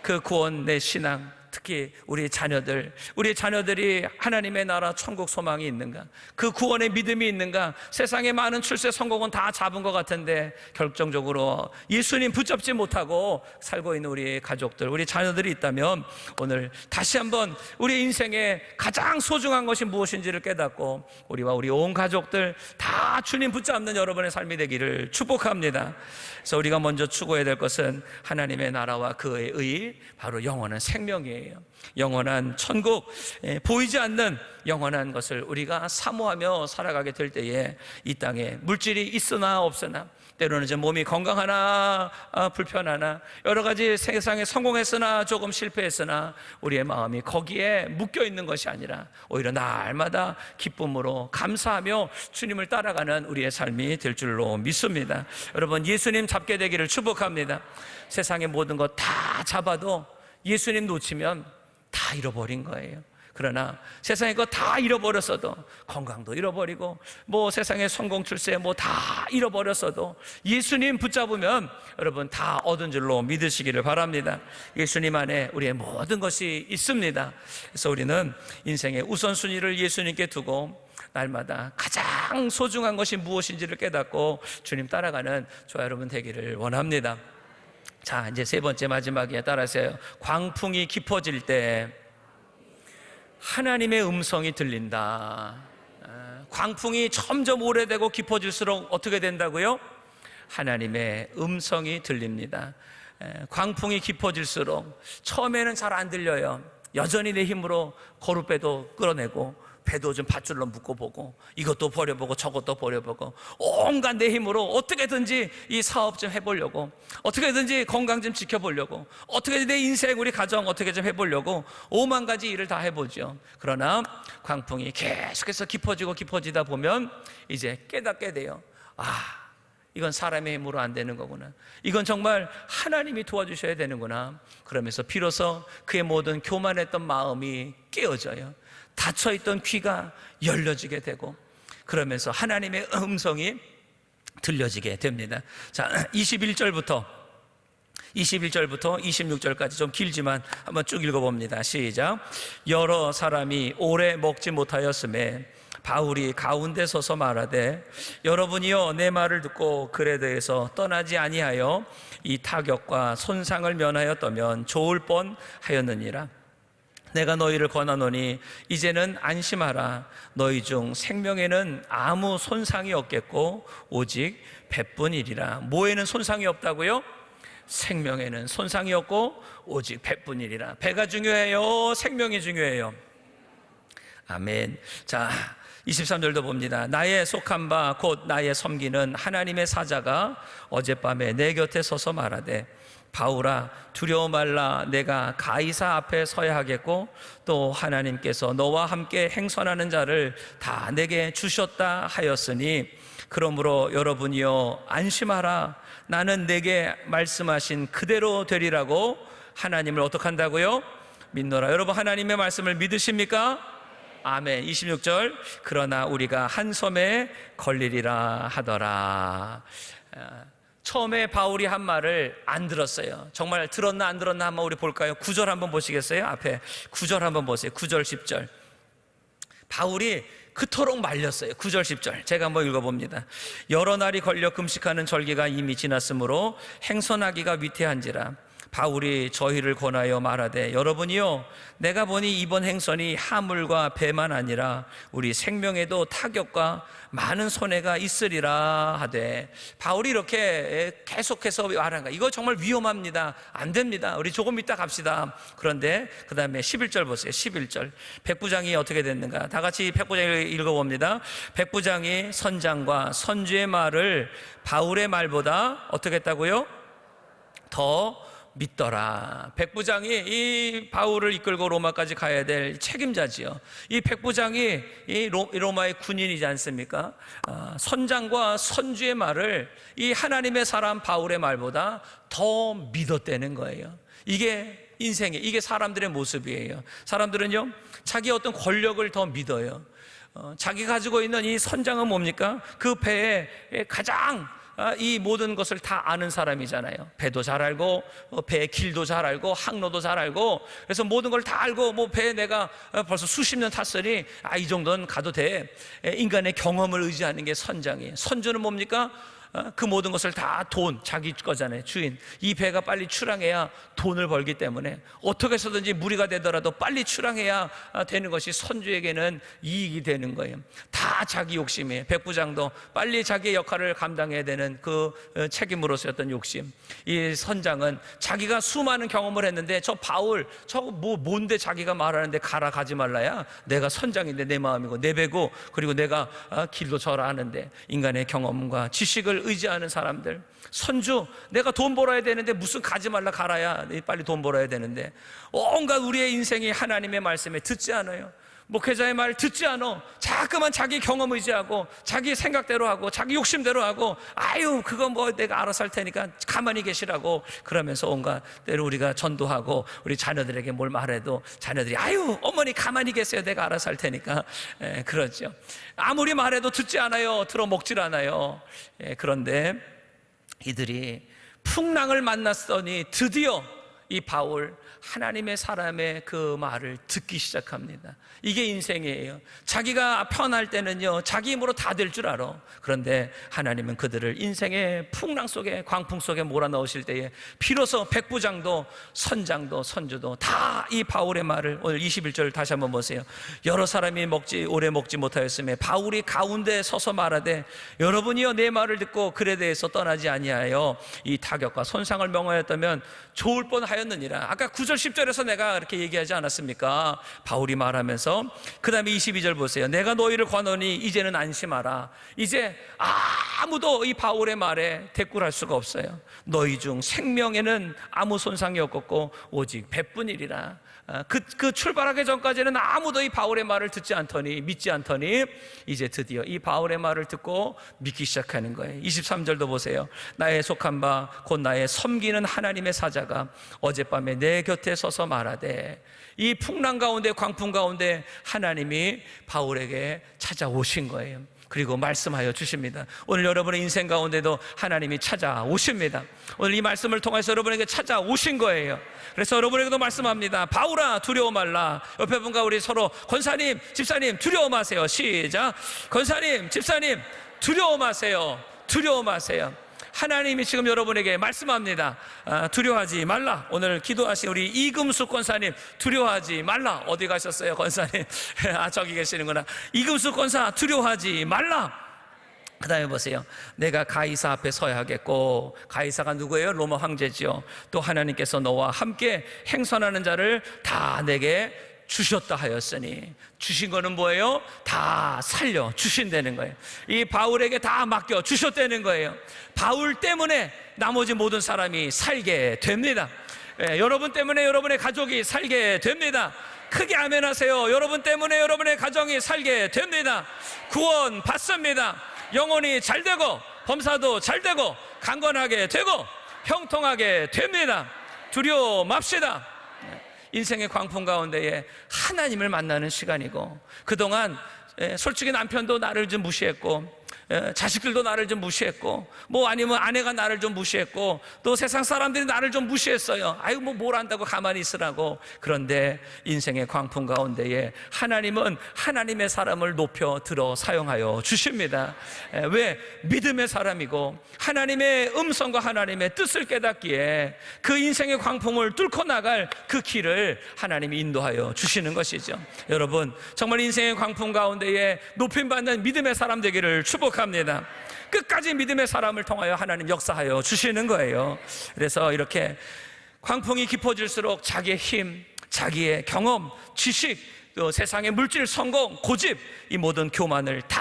그 구원, 내 신앙, 특히 우리 자녀들이 하나님의 나라 천국 소망이 있는가? 그 구원의 믿음이 있는가? 세상의 많은 출세 성공은 다 잡은 것 같은데 결정적으로 예수님 붙잡지 못하고 살고 있는 우리 가족들, 우리 자녀들이 있다면 오늘 다시 한번 우리 인생에 가장 소중한 것이 무엇인지를 깨닫고 우리와 우리 온 가족들 다 주님 붙잡는 여러분의 삶이 되기를 축복합니다. 그래서 우리가 먼저 추구해야 될 것은 하나님의 나라와 그의 의, 바로 영원한 생명이에요. 영원한 천국, 보이지 않는 영원한 것을 우리가 사모하며 살아가게 될 때에 이 땅에 물질이 있으나 없으나, 때로는 이제 몸이 건강하나 불편하나, 여러 가지 세상에 성공했으나 조금 실패했으나 우리의 마음이 거기에 묶여 있는 것이 아니라 오히려 날마다 기쁨으로 감사하며 주님을 따라가는 우리의 삶이 될 줄로 믿습니다. 여러분, 예수님 잡게 되기를 축복합니다. 세상의 모든 것 다 잡아도 예수님 놓치면 다 잃어버린 거예요. 그러나 세상의 것 다 잃어버렸어도, 건강도 잃어버리고 뭐 세상의 성공 출세 뭐 다 잃어버렸어도 예수님 붙잡으면 여러분 다 얻은 줄로 믿으시기를 바랍니다. 예수님 안에 우리의 모든 것이 있습니다. 그래서 우리는 인생의 우선순위를 예수님께 두고 날마다 가장 소중한 것이 무엇인지를 깨닫고 주님 따라가는 저와 여러분 되기를 원합니다. 자, 이제 세 번째, 마지막이에 따라서요. 광풍이 깊어질 때 하나님의 음성이 들린다. 광풍이 점점 오래되고 깊어질수록 어떻게 된다고요? 하나님의 음성이 들립니다. 광풍이 깊어질수록 처음에는 잘 안 들려요. 여전히 내 힘으로 거룻배도 끌어내고 배도 좀 밧줄로 묶어보고 이것도 버려보고 저것도 버려보고 온갖 내 힘으로 어떻게든지 이 사업 좀 해보려고, 어떻게든지 건강 좀 지켜보려고, 어떻게든 내 인생, 우리 가정 어떻게 좀 해보려고 오만 가지 일을 다 해보죠. 그러나 광풍이 계속해서 깊어지다 보면 이제 깨닫게 돼요. 이건 사람의 힘으로 안 되는 거구나. 이건 정말 하나님이 도와주셔야 되는구나. 그러면서 비로소 그의 모든 교만했던 마음이 깨어져요. 닫혀있던 귀가 열려지게 되고, 그러면서 하나님의 음성이 들려지게 됩니다. 자, 21절부터 26절까지 좀 길지만 한번 쭉 읽어봅니다. 시작. 여러 사람이 오래 먹지 못하였음에 바울이 가운데 서서 말하되, 여러분이여 내 말을 듣고 글에 대해서 떠나지 아니하여 이 타격과 손상을 면하였다면 좋을 뻔하였느니라. 내가 너희를 권하노니 이제는 안심하라. 너희 중 생명에는 아무 손상이 없겠고 오직 배뿐이리라. 뭐에는 손상이 없다고요? 생명에는 손상이 없고 오직 배뿐이리라. 배가 중요해요? 생명이 중요해요? 아멘. 자, 23절도 봅니다. 나의 속한 바 곧 나의 섬기는 하나님의 사자가 어젯밤에 내 곁에 서서 말하되, 바울아 두려워 말라. 내가 가이사 앞에 서야 하겠고 또 하나님께서 너와 함께 행선하는 자를 다 내게 주셨다 하였으니, 그러므로 여러분이여 안심하라. 나는 내게 말씀하신 그대로 되리라고 하나님을 어떻게 한다고요? 믿노라. 여러분, 하나님의 말씀을 믿으십니까? 아멘. 26절. 그러나 우리가 한 섬에 걸리리라 하더라. 처음에 바울이 한 말을 안 들었어요. 정말 들었나 안 들었나 한번 우리 볼까요? 9절 한번 보시겠어요? 앞에 9절 한번 보세요. 9절 10절. 바울이 그토록 말렸어요. 9절 10절 제가 한번 읽어봅니다. 여러 날이 걸려 금식하는 절기가 이미 지났으므로 행선하기가 위태한지라. 바울이 저희를 권하여 말하되, 여러분이요 내가 보니 이번 행선이 하물과 배만 아니라 우리 생명에도 타격과 많은 손해가 있으리라 하되, 바울이 이렇게 계속해서 말한 거야. 이거 정말 위험합니다. 안 됩니다. 우리 조금 이따 갑시다. 그런데 그 다음에 11절 보세요. 11절 백부장이 어떻게 됐는가? 다 같이 백부장을 읽어봅니다. 백부장이 선장과 선주의 말을 바울의 말보다 어떻게 했다고요? 더 믿더라. 백부장이 이 바울을 이끌고 로마까지 가야 될 책임자지요. 이 백부장이 이 로마의 군인이지 않습니까? 선장과 선주의 말을 이 하나님의 사람 바울의 말보다 더 믿었다는 거예요. 이게 인생에 이게 사람들의 모습이에요. 사람들은요, 자기 어떤 권력을 더 믿어요. 자기가 가지고 있는 이 선장은 뭡니까? 그 배에 가장 이 모든 것을 다 아는 사람이잖아요. 배도 잘 알고 배의 길도 잘 알고 항로도 잘 알고, 그래서 모든 걸 다 알고, 뭐 배에 내가 벌써 수십 년 탔으니 이 정도는 가도 돼. 인간의 경험을 의지하는 게 선장이에요. 선주는 뭡니까? 그 모든 것을 다 돈, 자기 거잖아요. 주인. 이 배가 빨리 출항해야 돈을 벌기 때문에 어떻게 해서든지 무리가 되더라도 빨리 출항해야 되는 것이 선주에게는 이익이 되는 거예요. 다 자기 욕심이에요. 백부장도 빨리 자기의 역할을 감당해야 되는 그 책임으로서였던 욕심. 이 선장은 자기가 수많은 경험을 했는데, 저 바울 저거 뭔데 자기가 말하는데 가라 가지 말라야, 내가 선장인데 내 마음이고 내 배고, 그리고 내가 길도 잘 아는데. 인간의 경험과 지식을 의지하는 사람들. 선주, 내가 돈 벌어야 되는데 무슨 가지 말라 가라야, 빨리 돈 벌어야 되는데. 온갖 우리의 인생이 하나님의 말씀에 듣지 않아요. 목회자의 말 듣지 않아. 자꾸만 자기 경험 의지하고 자기 생각대로 하고 자기 욕심대로 하고, 아유 그거 뭐 내가 알아서 할 테니까 가만히 계시라고 그러면서 온갖 때로 우리가 전도하고 우리 자녀들에게 뭘 말해도 자녀들이 아유 어머니 가만히 계세요, 내가 알아서 할 테니까. 그러죠. 아무리 말해도 듣지 않아요. 들어먹질 않아요. 그런데 이들이 풍랑을 만났더니 드디어 이 바울, 하나님의 사람의 그 말을 듣기 시작합니다. 이게 인생이에요. 자기가 편할 때는요, 자기 힘으로 다 될 줄 알아. 그런데 하나님은 그들을 인생의 풍랑 속에, 광풍 속에 몰아넣으실 때에 비로소 백부장도 선장도 선주도 다 이 바울의 말을, 오늘 21절 다시 한번 보세요. 여러 사람이 오래 먹지 못하였으며 바울이 가운데 서서 말하되, 여러분이여 내 말을 듣고 글에 대해서 떠나지 아니하여 이 타격과 손상을 명하였다면 좋을 뻔하였느니라. 아까 9절 10절에서 내가 이렇게 얘기하지 않았습니까? 바울이 말하면서 그 다음에 22절 보세요. 내가 너희를 권하노니 이제는 안심하라. 이제 아무도 이 바울의 말에 대꾸할 수가 없어요. 너희 중 생명에는 아무 손상이 없고 오직 배뿐이리라. 그 출발하기 전까지는 아무도 이 바울의 말을 듣지 않더니, 믿지 않더니 이제 드디어 이 바울의 말을 듣고 믿기 시작하는 거예요. 23절도 보세요. 나의 속한 바 곧 나의 섬기는 하나님의 사자가 어젯밤에 내 곁에 서서 말하되, 이 풍랑 가운데, 광풍 가운데 하나님이 바울에게 찾아오신 거예요. 그리고 말씀하여 주십니다. 오늘 여러분의 인생 가운데도 하나님이 찾아오십니다. 오늘 이 말씀을 통해서 여러분에게 찾아오신 거예요. 그래서 여러분에게도 말씀합니다. 바울아 두려워 말라. 옆에 분과 우리 서로, 권사님, 집사님 두려워 마세요. 시작. 권사님, 집사님 두려워 마세요. 두려워 마세요. 하나님이 지금 여러분에게 말씀합니다. 두려워하지 말라. 오늘 기도하신 우리 이금숙 권사님, 두려워하지 말라. 어디 가셨어요, 권사님? 저기 계시는구나. 이금숙 권사, 두려워하지 말라. 그 다음에 보세요. 내가 가이사 앞에 서야 하겠고, 가이사가 누구예요? 로마 황제지요. 또 하나님께서 너와 함께 행선하는 자를 다 내게 주셨다 하였으니, 주신 거는 뭐예요? 다 살려 주신다는 거예요. 이 바울에게 다 맡겨 주셨다는 거예요. 바울 때문에 나머지 모든 사람이 살게 됩니다. 여러분 때문에 여러분의 가족이 살게 됩니다. 크게 아멘하세요. 여러분 때문에 여러분의 가정이 살게 됩니다. 구원 받습니다. 영혼이 잘 되고 범사도 잘 되고 강건하게 되고 형통하게 됩니다. 두려워 맙시다. 인생의 광풍 가운데에 하나님을 만나는 시간이고, 그동안 솔직히 남편도 나를 좀 무시했고, 자식들도 나를 좀 무시했고, 뭐 아니면 아내가 나를 좀 무시했고, 또 세상 사람들이 나를 좀 무시했어요. 아유 뭐 뭘 안다고 가만히 있으라고. 그런데 인생의 광풍 가운데에 하나님은 하나님의 사람을 높여 들어 사용하여 주십니다. 왜? 믿음의 사람이고 하나님의 음성과 하나님의 뜻을 깨닫기에 그 인생의 광풍을 뚫고 나갈 그 길을 하나님이 인도하여 주시는 것이죠. 여러분, 정말 인생의 광풍 가운데에 높임받는 믿음의 사람 되기를 축복합니다. 끝까지 믿음의 사람을 통하여 하나님 역사하여 주시는 거예요. 그래서 이렇게 광풍이 깊어질수록 자기의 힘, 자기의 경험, 지식, 또 세상의 물질, 성공, 고집, 이 모든 교만을 다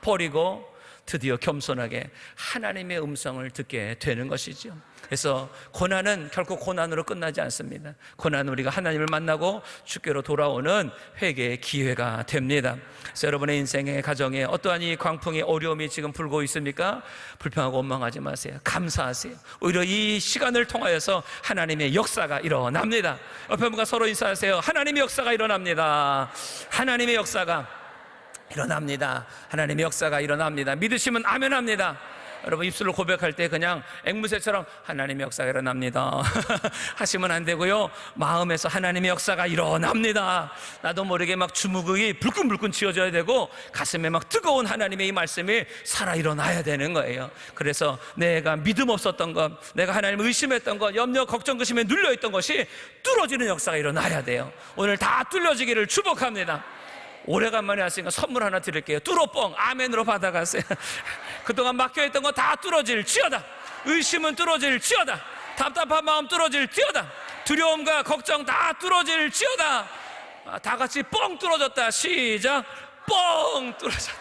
버리고 드디어 겸손하게 하나님의 음성을 듣게 되는 것이죠. 그래서 고난은 결코 고난으로 끝나지 않습니다. 고난은 우리가 하나님을 만나고 주께로 돌아오는 회개의 기회가 됩니다. 그래서 여러분의 인생의 가정에 어떠한 이 광풍의 어려움이 지금 불고 있습니까? 불평하고 원망하지 마세요. 감사하세요. 오히려 이 시간을 통하여서 하나님의 역사가 일어납니다. 옆에 분과 서로 인사하세요. 하나님의 역사가 일어납니다. 하나님의 역사가 일어납니다. 하나님의 역사가 일어납니다. 믿으시면 아멘 합니다. 여러분 입술로 고백할 때 그냥 앵무새처럼 하나님의 역사가 일어납니다 하시면 안 되고요, 마음에서 하나님의 역사가 일어납니다. 나도 모르게 막 주먹이 불끈불끈 쥐어져야 되고 가슴에 막 뜨거운 하나님의 이 말씀이 살아 일어나야 되는 거예요. 그래서 내가 믿음 없었던 것, 내가 하나님을 의심했던 것, 염려 걱정 근심에 눌려있던 것이 뚫어지는 역사가 일어나야 돼요. 오늘 다 뚫려지기를 축복합니다. 오래간만에 왔으니까 선물 하나 드릴게요. 뚫어뻥 아멘으로 받아가세요. 그동안 막혀있던 거 다 뚫어질지어다. 의심은 뚫어질지어다. 답답한 마음 뚫어질지어다. 두려움과 걱정 다 뚫어질지어다. 다 같이 뻥 뚫어졌다. 시작. 뻥 뚫어졌다.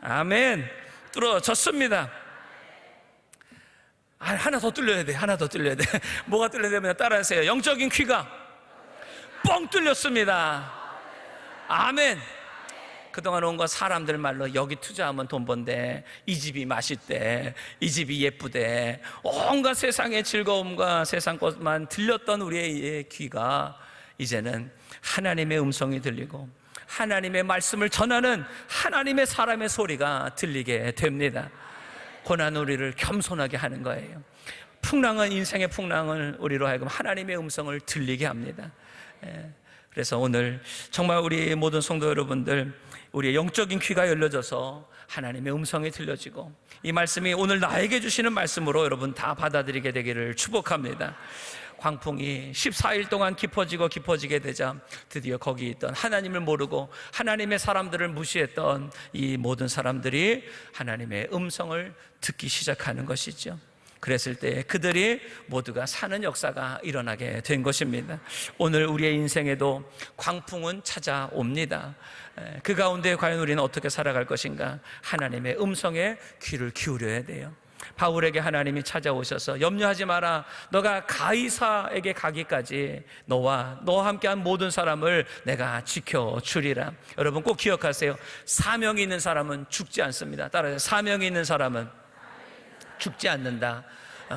아멘. 뚫어졌습니다. 하나 더 뚫려야 돼. 하나 더 뚫려야 돼. 뭐가 뚫려야 되면 따라하세요. 영적인 귀가 뻥 뚫렸습니다. 아멘. 그동안 온 거 사람들 말로 여기 투자하면 돈 번대, 이 집이 맛있대, 이 집이 예쁘대, 온갖 세상의 즐거움과 세상 것만 들렸던 우리의 귀가 이제는 하나님의 음성이 들리고 하나님의 말씀을 전하는 하나님의 사람의 소리가 들리게 됩니다. 고난 우리를 겸손하게 하는 거예요. 풍랑은, 인생의 풍랑을 우리로 하여금 하나님의 음성을 들리게 합니다. 그래서 오늘 정말 우리 모든 성도 여러분들, 우리의 영적인 귀가 열려져서 하나님의 음성이 들려지고 이 말씀이 오늘 나에게 주시는 말씀으로 여러분 다 받아들이게 되기를 축복합니다. 광풍이 14일 동안 깊어지게 되자 드디어 거기 있던 하나님을 모르고 하나님의 사람들을 무시했던 이 모든 사람들이 하나님의 음성을 듣기 시작하는 것이죠. 그랬을 때 그들이 모두가 사는 역사가 일어나게 된 것입니다. 오늘 우리의 인생에도 광풍은 찾아옵니다. 그 가운데 과연 우리는 어떻게 살아갈 것인가? 하나님의 음성에 귀를 기울여야 돼요. 바울에게 하나님이 찾아오셔서 염려하지 마라, 너가 가이사에게 가기까지 너와 함께한 모든 사람을 내가 지켜주리라. 여러분 꼭 기억하세요. 사명이 있는 사람은 죽지 않습니다. 따라서 사명이 있는 사람은 죽지 않는다.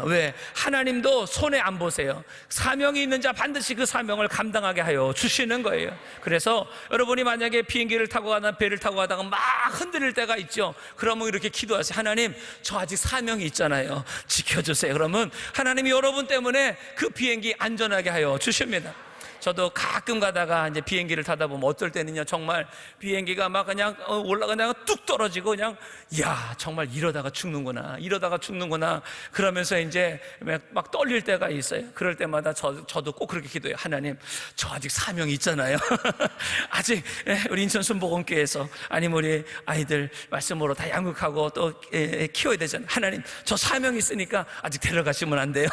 왜? 하나님도 손해 안 보세요. 사명이 있는 자 반드시 그 사명을 감당하게 하여 주시는 거예요. 그래서 여러분이 만약에 비행기를 타고 가나 배를 타고 가다가 막 흔들릴 때가 있죠. 그러면 이렇게 기도하세요. 하나님, 저 아직 사명이 있잖아요. 지켜주세요. 그러면 하나님이 여러분 때문에 그 비행기 안전하게 하여 주십니다. 저도 가끔 가다가 이제 비행기를 타다 보면 어떨 때는요, 정말 비행기가 막 그냥 올라가다가 뚝 떨어지고 그냥, 야, 정말 이러다가 죽는구나. 그러면서 이제 막 떨릴 때가 있어요. 그럴 때마다 저도 꼭 그렇게 기도해요. 하나님, 저 아직 사명이 있잖아요. 아직 우리 인천 순복음교회에서 아니면 우리 아이들 말씀으로 다 양육하고 또 키워야 되잖아요. 하나님, 저 사명이 있으니까 아직 데려가시면 안 돼요.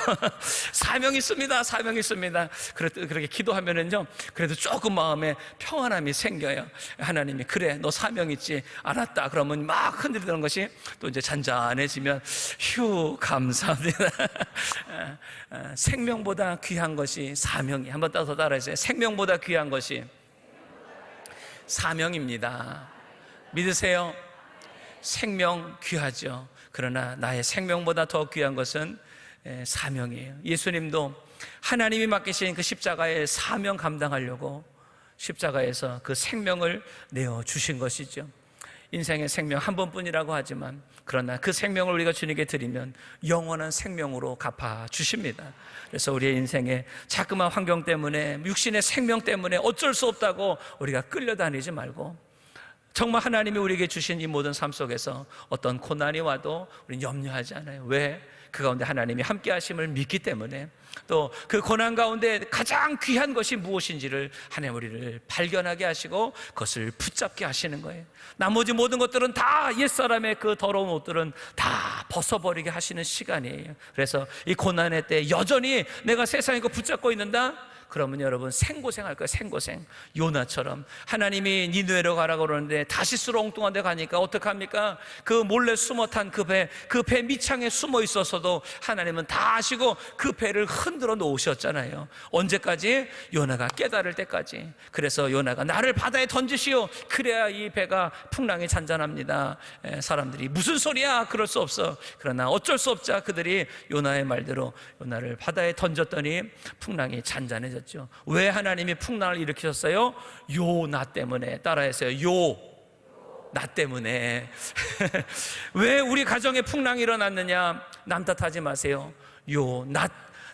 사명이 있습니다. 그렇게 기도하면은요, 그래도 조금 마음에 평안함이 생겨요. 하나님이, 그래, 너 사명 있지? 알았다. 그러면 막 흔들리는 것이 또 이제 잔잔해지면, 휴, 감사합니다. 생명보다 귀한 것이 사명이, 한번 더 따라해주세요. 생명보다 귀한 것이 사명입니다. 믿으세요? 생명 귀하죠. 그러나 나의 생명보다 더 귀한 것은 사명이에요. 예수님도 하나님이 맡기신 그 십자가의 사명 감당하려고 십자가에서 그 생명을 내어주신 것이죠. 인생의 생명 한 번뿐이라고 하지만, 그러나 그 생명을 우리가 주님께 드리면 영원한 생명으로 갚아주십니다. 그래서 우리의 인생에 자꾸만 환경 때문에, 육신의 생명 때문에 어쩔 수 없다고 우리가 끌려다니지 말고, 정말 하나님이 우리에게 주신 이 모든 삶 속에서 어떤 고난이 와도 우리는 염려하지 않아요. 왜? 그 가운데 하나님이 함께 하심을 믿기 때문에, 또 그 고난 가운데 가장 귀한 것이 무엇인지를 하나님 우리를 발견하게 하시고 그것을 붙잡게 하시는 거예요. 나머지 모든 것들은 다, 옛사람의 그 더러운 옷들은 다 벗어버리게 하시는 시간이에요. 그래서 이 고난의 때 여전히 내가 세상에 거 붙잡고 있는다? 그러면 여러분 생고생할 거예요. 생고생. 요나처럼 하나님이 니느웨로 가라고 그러는데 다시스로 엉뚱한 데 가니까 어떡합니까? 그 몰래 숨어 탄 그 배 밑창에 숨어 있어서도 하나님은 다 아시고 그 배를 흔들어 놓으셨잖아요. 언제까지? 요나가 깨달을 때까지. 그래서 요나가 나를 바다에 던지시오. 그래야 이 배가 풍랑이 잔잔합니다. 사람들이 무슨 소리야? 그럴 수 없어. 그러나 어쩔 수 없자 그들이 요나의 말대로 요나를 바다에 던졌더니 풍랑이 잔잔해졌죠. 왜 하나님이 풍랑을 일으키셨어요? 요나 때문에. 따라해서요. 나 때문에. 왜 우리 가정에 풍랑이 일어났느냐? 남 탓하지 마세요.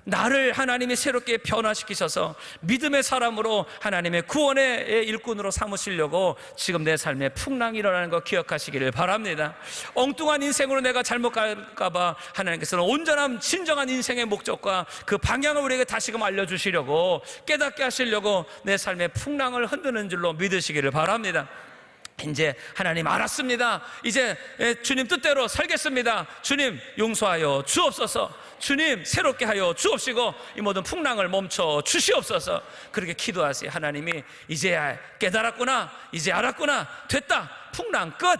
나를 하나님이 새롭게 변화시키셔서 믿음의 사람으로 하나님의 구원의 일꾼으로 삼으시려고 지금 내 삶에 풍랑이 일어나는 거 기억하시기를 바랍니다. 엉뚱한 인생으로 내가 잘못 갈까봐 하나님께서는 온전한 진정한 인생의 목적과 그 방향을 우리에게 다시금 알려주시려고, 깨닫게 하시려고 내 삶의 풍랑을 흔드는 줄로 믿으시기를 바랍니다. 이제 하나님 알았습니다. 이제 주님 뜻대로 살겠습니다. 주님 용서하여 주옵소서. 주님 새롭게 하여 주옵시고 이 모든 풍랑을 멈춰 주시옵소서. 그렇게 기도하세요. 하나님이 이제 깨달았구나, 이제 알았구나, 됐다, 풍랑 끝.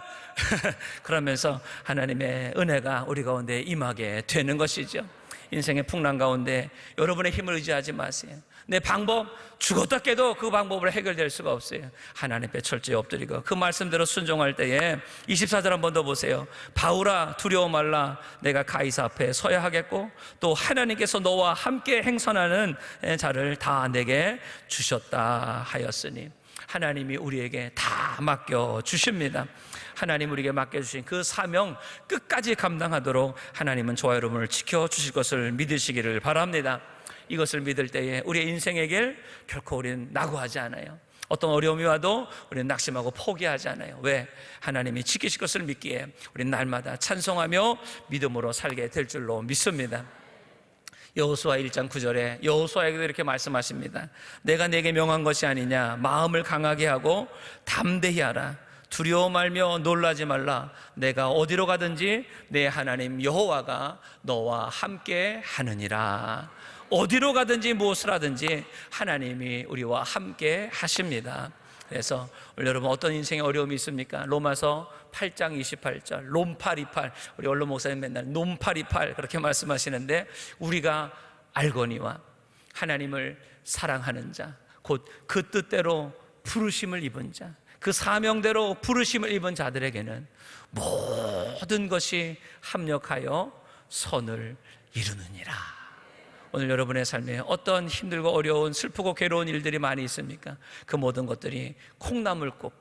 그러면서 하나님의 은혜가 우리 가운데 임하게 되는 것이죠. 인생의 풍랑 가운데 여러분의 힘을 의지하지 마세요. 내 방법 죽었다 깨도 그 방법으로 해결될 수가 없어요. 하나님 앞에 철저히 엎드리고 그 말씀대로 순종할 때에 24절 한번 더 보세요. 바울아 두려워 말라, 내가 가이사 앞에 서야 하겠고 또 하나님께서 너와 함께 행선하는 자를 다 내게 주셨다 하였으니, 하나님이 우리에게 다 맡겨 주십니다. 하나님 우리에게 맡겨주신 그 사명 끝까지 감당하도록 하나님은 저와 여러분을 지켜주실 것을 믿으시기를 바랍니다. 이것을 믿을 때에 우리의 인생의 길 결코 우리는 낙오하지 않아요. 어떤 어려움이 와도 우리는 낙심하고 포기하지 않아요. 왜? 하나님이 지키실 것을 믿기에 우리는 날마다 찬송하며 믿음으로 살게 될 줄로 믿습니다. 여호수아 1장 9절에 여호수아에게도 이렇게 말씀하십니다. 내가 내게 명한 것이 아니냐, 마음을 강하게 하고 담대히 하라. 두려워 말며 놀라지 말라. 내가 어디로 가든지 내 하나님 여호와가 너와 함께 하느니라. 어디로 가든지 무엇을 하든지 하나님이 우리와 함께 하십니다. 그래서 우리 여러분 어떤 인생에 어려움이 있습니까? 로마서 8장 28절 롬파리팔, 우리 원로 목사님 맨날 놈파리팔 그렇게 말씀하시는데, 우리가 알거니와 하나님을 사랑하는 자, 곧 그 뜻대로 부르심을 입은 자, 그 사명대로 부르심을 입은 자들에게는 모든 것이 합력하여 선을 이루느니라. 오늘 여러분의 삶에 어떤 힘들고 어려운 슬프고 괴로운 일들이 많이 있습니까? 그 모든 것들이 콩나물국,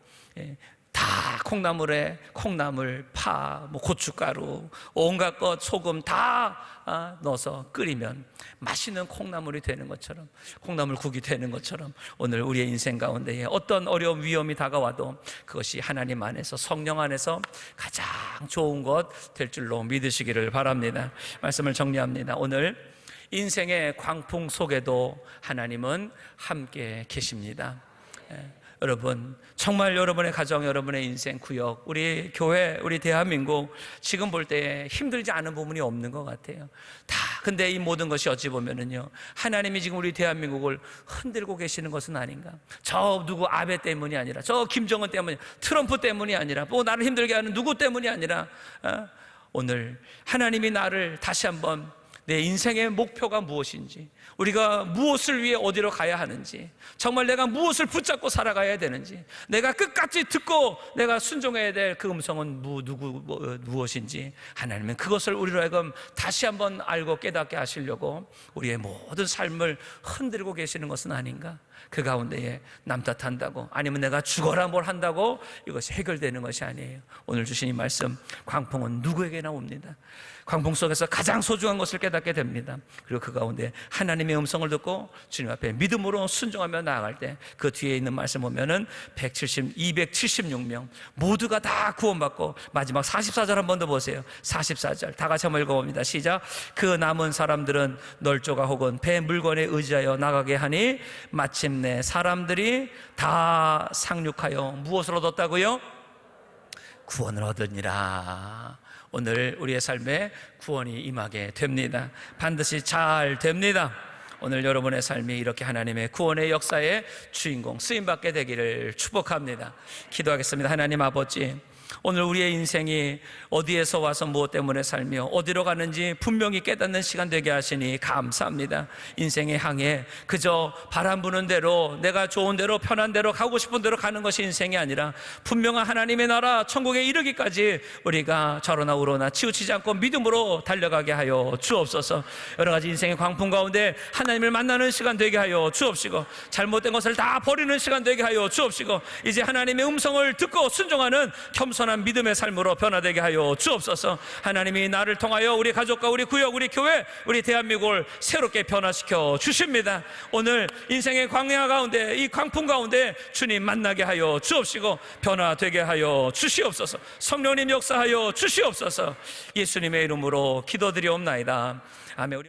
다 콩나물에 콩나물, 파, 고춧가루, 온갖 것, 소금 다 넣어서 끓이면 맛있는 콩나물이 되는 것처럼, 콩나물국이 되는 것처럼 오늘 우리의 인생 가운데에 어떤 어려움, 위험이 다가와도 그것이 하나님 안에서, 성령 안에서 가장 좋은 것 될 줄로 믿으시기를 바랍니다. 말씀을 정리합니다. 오늘 인생의 광풍 속에도 하나님은 함께 계십니다. 여러분, 정말 여러분의 가정, 여러분의 인생, 구역, 우리 교회, 우리 대한민국 지금 볼 때 힘들지 않은 부분이 없는 것 같아요. 근데 이 모든 것이 어찌 보면은요, 하나님이 지금 우리 대한민국을 흔들고 계시는 것은 아닌가. 저 누구 아베 때문이 아니라, 저 김정은 때문이, 트럼프 때문이 아니라, 나를 힘들게 하는 누구 때문이 아니라, 오늘 하나님이 나를 다시 한번 내 인생의 목표가 무엇인지, 우리가 무엇을 위해 어디로 가야 하는지, 정말 내가 무엇을 붙잡고 살아가야 되는지, 내가 끝까지 듣고 내가 순종해야 될 그 음성은 무엇인지, 하나님은 그것을 우리로 하여금 다시 한번 알고 깨닫게 하시려고 우리의 모든 삶을 흔들고 계시는 것은 아닌가. 그 가운데에 남 탓한다고, 아니면 내가 죽어라 뭘 한다고 이것이 해결되는 것이 아니에요. 오늘 주신 이 말씀, 광풍은 누구에게나 옵니다. 광풍 속에서 가장 소중한 것을 깨닫게 됩니다. 그리고 그 가운데 하나님의 음성을 듣고 주님 앞에 믿음으로 순종하며 나아갈 때 그 뒤에 있는 말씀 보면은 276명 모두가 다 구원받고, 마지막 44절 한 번 더 보세요. 44절 다 같이 한번 읽어봅니다. 시작. 그 남은 사람들은 널조가 혹은 배 물건에 의지하여 나가게 하니 마침내 사람들이 다 상륙하여 무엇을 얻었다고요? 구원을 얻으니라. 오늘 우리의 삶에 구원이 임하게 됩니다. 반드시 잘 됩니다. 오늘 여러분의 삶이 이렇게 하나님의 구원의 역사의 주인공 쓰임받게 되기를 축복합니다. 기도하겠습니다. 하나님 아버지, 오늘 우리의 인생이 어디에서 와서 무엇 때문에 살며 어디로 가는지 분명히 깨닫는 시간 되게 하시니 감사합니다. 인생의 항해 그저 바람 부는 대로, 내가 좋은 대로, 편한 대로, 가고 싶은 대로 가는 것이 인생이 아니라 분명한 하나님의 나라 천국에 이르기까지 우리가 좌로나 우로나 치우치지 않고 믿음으로 달려가게 하여 주옵소서. 여러 가지 인생의 광풍 가운데 하나님을 만나는 시간 되게 하여 주옵시고, 잘못된 것을 다 버리는 시간 되게 하여 주옵시고, 이제 하나님의 음성을 듣고 순종하는 겸손한 믿음의 삶으로 변화되게 하여 주옵소서. 하나님이 나를 통하여 우리 가족과 우리 구역, 우리 교회, 우리 대한민국을 새롭게 변화시켜 주십니다. 오늘 인생의 광야 가운데, 이 광풍 가운데 주님 만나게 하여 주옵시고 변화되게 하여 주시옵소서. 성령님 역사하여 주시옵소서. 예수님의 이름으로 기도드리옵나이다. 아멘.